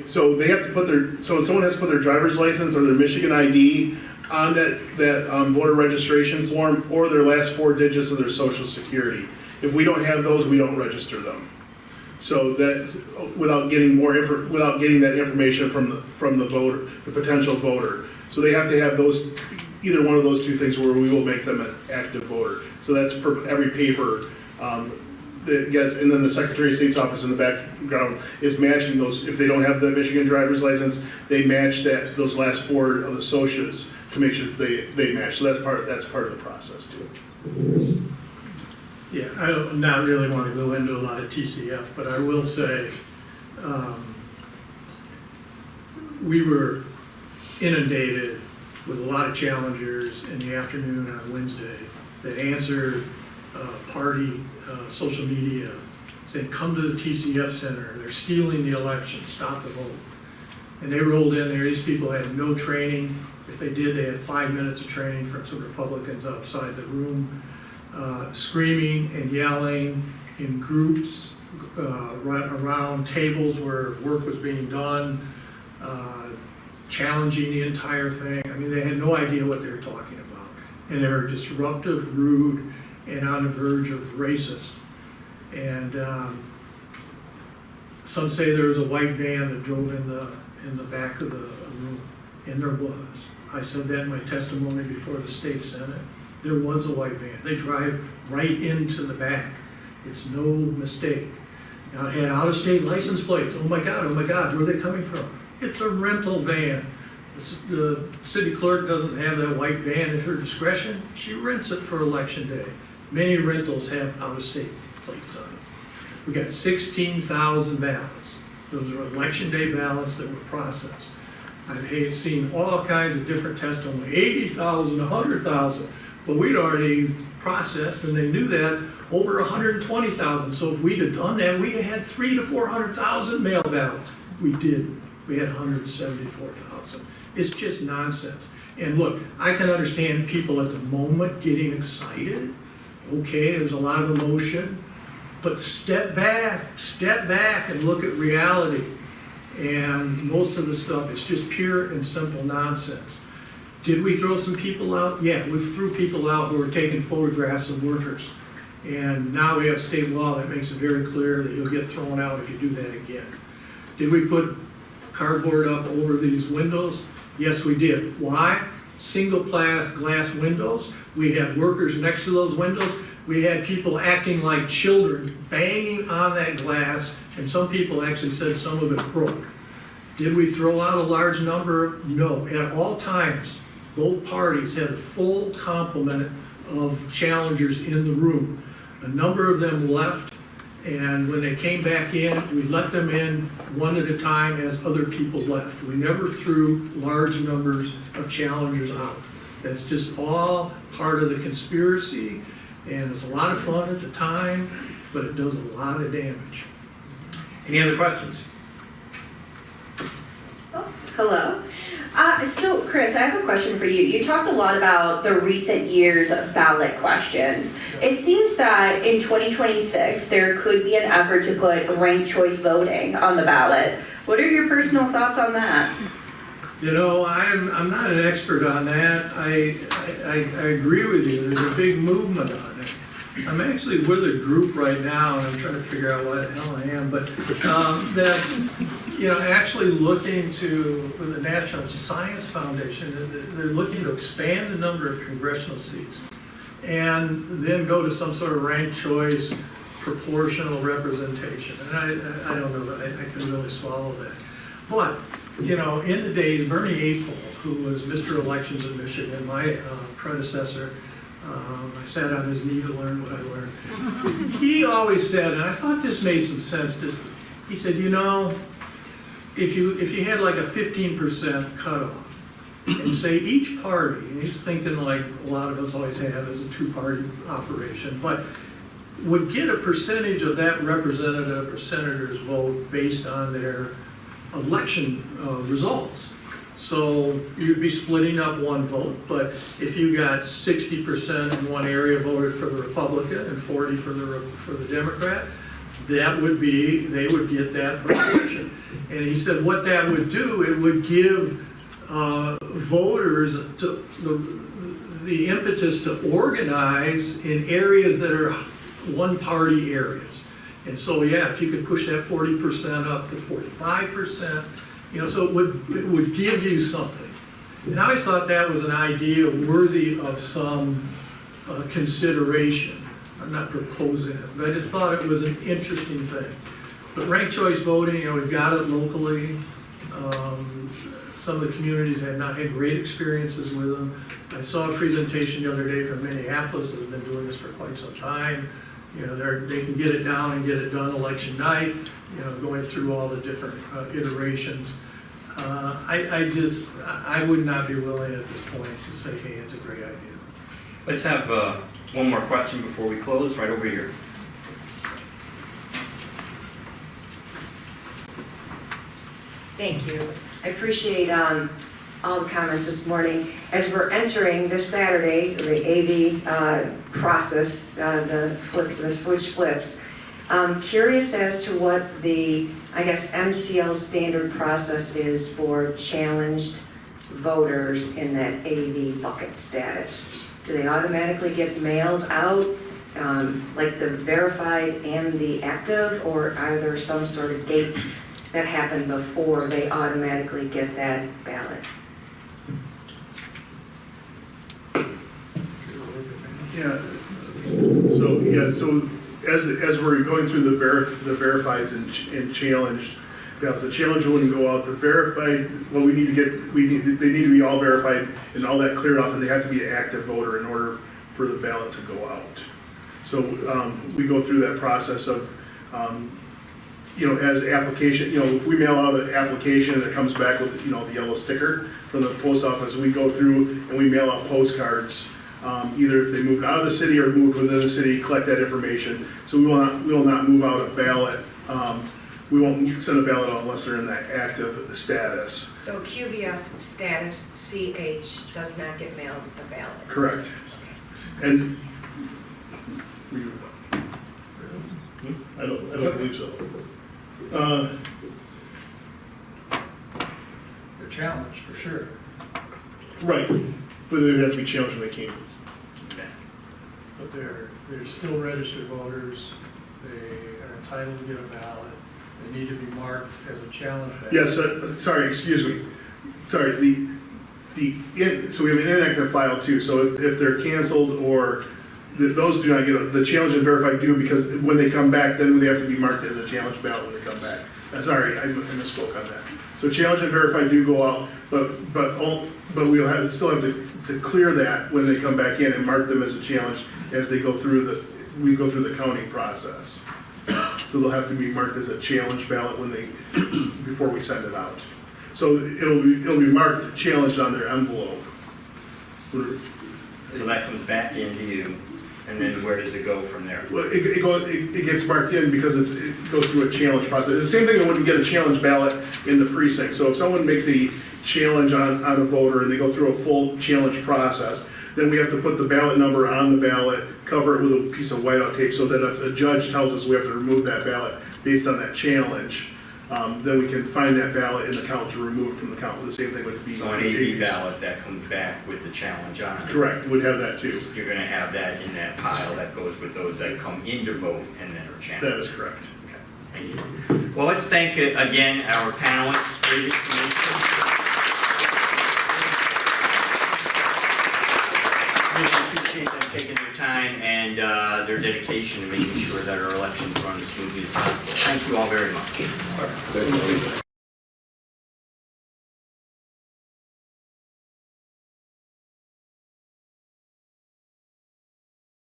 So they have to put someone has to put their driver's license or their Michigan ID on that voter registration form, or their last 4 digits of their social security. If we don't have those, we don't register them. So that without getting that information from the voter, the potential voter. So they have to have those, either one of those two things, where we will make them an active voter. So that's for every paper. Yes, and then the Secretary of State's office in the background is matching those. If they don't have the Michigan driver's license, they match those last 4 of the socials to make sure they match. So that's part of the process too. Yeah, I don't not really want to go into a lot of TCF, but I will say we were inundated with a lot of challengers in the afternoon on Wednesday that answered party social media saying, come to the TCF Center, they're stealing the election, stop the vote. And they rolled in there, these people had no training. If they did, they had 5 minutes of training from some Republicans outside the room, screaming and yelling in groups right around tables where work was being done, challenging the entire thing. I mean, they had no idea what they were talking about. And they were disruptive, rude, and on the verge of racist. And some say there was a white van that drove in the back of the room, and there was. I said that in my testimony before the state senate. There was a white van. They drive right into the back. It's no mistake. Now, it had out-of-state license plates. Oh my God, where are they coming from? It's a rental van. The city clerk doesn't have that white van at her discretion. She rents it for election day. Many rentals have out-of-state plates on them. We got 16,000 ballots. Those are election day ballots that were processed. I've seen all kinds of different testimony, 80,000, 100,000. Well, we'd already processed, and they knew that, over 120,000. So if we'd have done that, we'd have had 300,000 to 400,000 mail ballots. We didn't. We had 174,000. It's just nonsense. And look, I can understand people at the moment getting excited. Okay, there's a lot of emotion, but step back and look at reality. And most of the stuff is just pure and simple nonsense. Did we throw some people out? Yeah, we threw people out who were taking photographs of workers. And now we have state law that makes it very clear that you'll get thrown out if you do that again. Did we put cardboard up over these windows? Yes, we did. Why? Single glass windows. We had workers next to those windows. We had people acting like children, banging on that glass, and some people actually said some of it broke. Did we throw out a large number? No. At all times, both parties had a full complement of challengers in the room. A number of them left, and when they came back in, we let them in one at a time as other people left. We never threw large numbers of challengers out. That's just all part of the conspiracy, and it was a lot of fun at the time, but it does a lot of damage. Any other questions? Hello. So, Chris, I have a question for you. You talked a lot about the recent years' ballot questions. It seems that in 2026, there could be an effort to put ranked choice voting on the ballot. What are your personal thoughts on that? You know, I'm not an expert on that. I agree with you. There's a big movement on it. I'm actually with a group right now, and I'm trying to figure out what the hell I am, but that's, you know, actually looking to, with the National Science Foundation, they're looking to expand the number of congressional seats and then go to some sort of ranked choice proportional representation. And I don't know that I can really swallow that. But, you know, in the days, Bernie Apel, who was Mr. Elections in Michigan, my predecessor, I sat on his knee to learn what I learned. He always said, and I thought this made some sense, he said, you know, if you had like a 15% cutoff, and say each party, and he's thinking like a lot of us always have as a two-party operation, but would get a percentage of that representative or senator's vote based on their election results. So you'd be splitting up one vote, but if you got 60% in one area voted for the Republican and 40 for the Democrat, that would be, they would get that proportion. And he said what that would do, it would give voters the impetus to organize in areas that are one-party areas. And so, yeah, if you could push that 40% up to 45%, you know, so it would give you something. And I always thought that was an idea worthy of some consideration. I'm not proposing it, but I just thought it was an interesting thing. But ranked choice voting, you know, we've got it locally. Some of the communities have not had great experiences with them. I saw a presentation the other day from Minneapolis that has been doing this for quite some time. You know, they can get it down and get it done election night, you know, going through all the different iterations. I would not be willing at this point to say, hey, it's a great idea. Let's have one more question before we close, right over here. Thank you. I appreciate all the comments this morning. As we're entering this Saturday, the AV process, the switch flips, I'm curious as to what the, I guess, MCL standard process is for challenged voters in that AV bucket status. Do they automatically get mailed out, like the verified and the active, or are there some sort of dates that happen before they automatically get that ballot? Yeah, so as we're going through the verifieds and challenged, the challenge wouldn't go out, the verified, well, they need to be all verified and all that cleared off, and they have to be an active voter in order for the ballot to go out. So we go through that process of, you know, as application, you know, if we mail out an application and it comes back with, you know, the yellow sticker from the post office, we go through and we mail out postcards either if they moved out of the city or moved within the city, collect that information. So we will not move out a ballot. We won't send a ballot out unless they're in that active status. So QVF status CH does not get mailed a ballot? Correct. And I don't believe so. They're challenged, for sure. Right, but they would have to be challenged when they came. But they're still registered voters, they are entitled to get a ballot, they need to be marked as a challenge ballot. Yes, sorry, excuse me. Sorry, so we have an inactive file too, so if they're canceled or those do not get, the challenge and verified do, because when they come back, then they have to be marked as a challenge ballot when they come back. Sorry, I misspoke on that. So challenge and verified do go out, but we'll still have to clear that when they come back in and mark them as a challenge as they go through we go through the counting process. So they'll have to be marked as a challenge ballot before we send it out. So it'll be marked challenged on their envelope. So that comes back into you, and then where does it go from there? Well, it gets marked in because it goes through a challenge process. It's the same thing when you get a challenge ballot in the precinct. So if someone makes a challenge on a voter and they go through a full challenge process, then we have to put the ballot number on the ballot, cover it with a piece of whiteout tape so that if a judge tells us we have to remove that ballot based on that challenge, then we can find that ballot in the count to remove from the count. The same thing would be. So an AV ballot that comes back with the challenge on it. Correct, would have that too. You're gonna have that in that pile that goes with those that come in to vote and then are challenged. That is correct. Okay, thank you. Well, let's thank again our panelists, Ladies and appreciate them taking their time and their dedication to making sure that our elections run as smoothly as possible. Thank you all very much.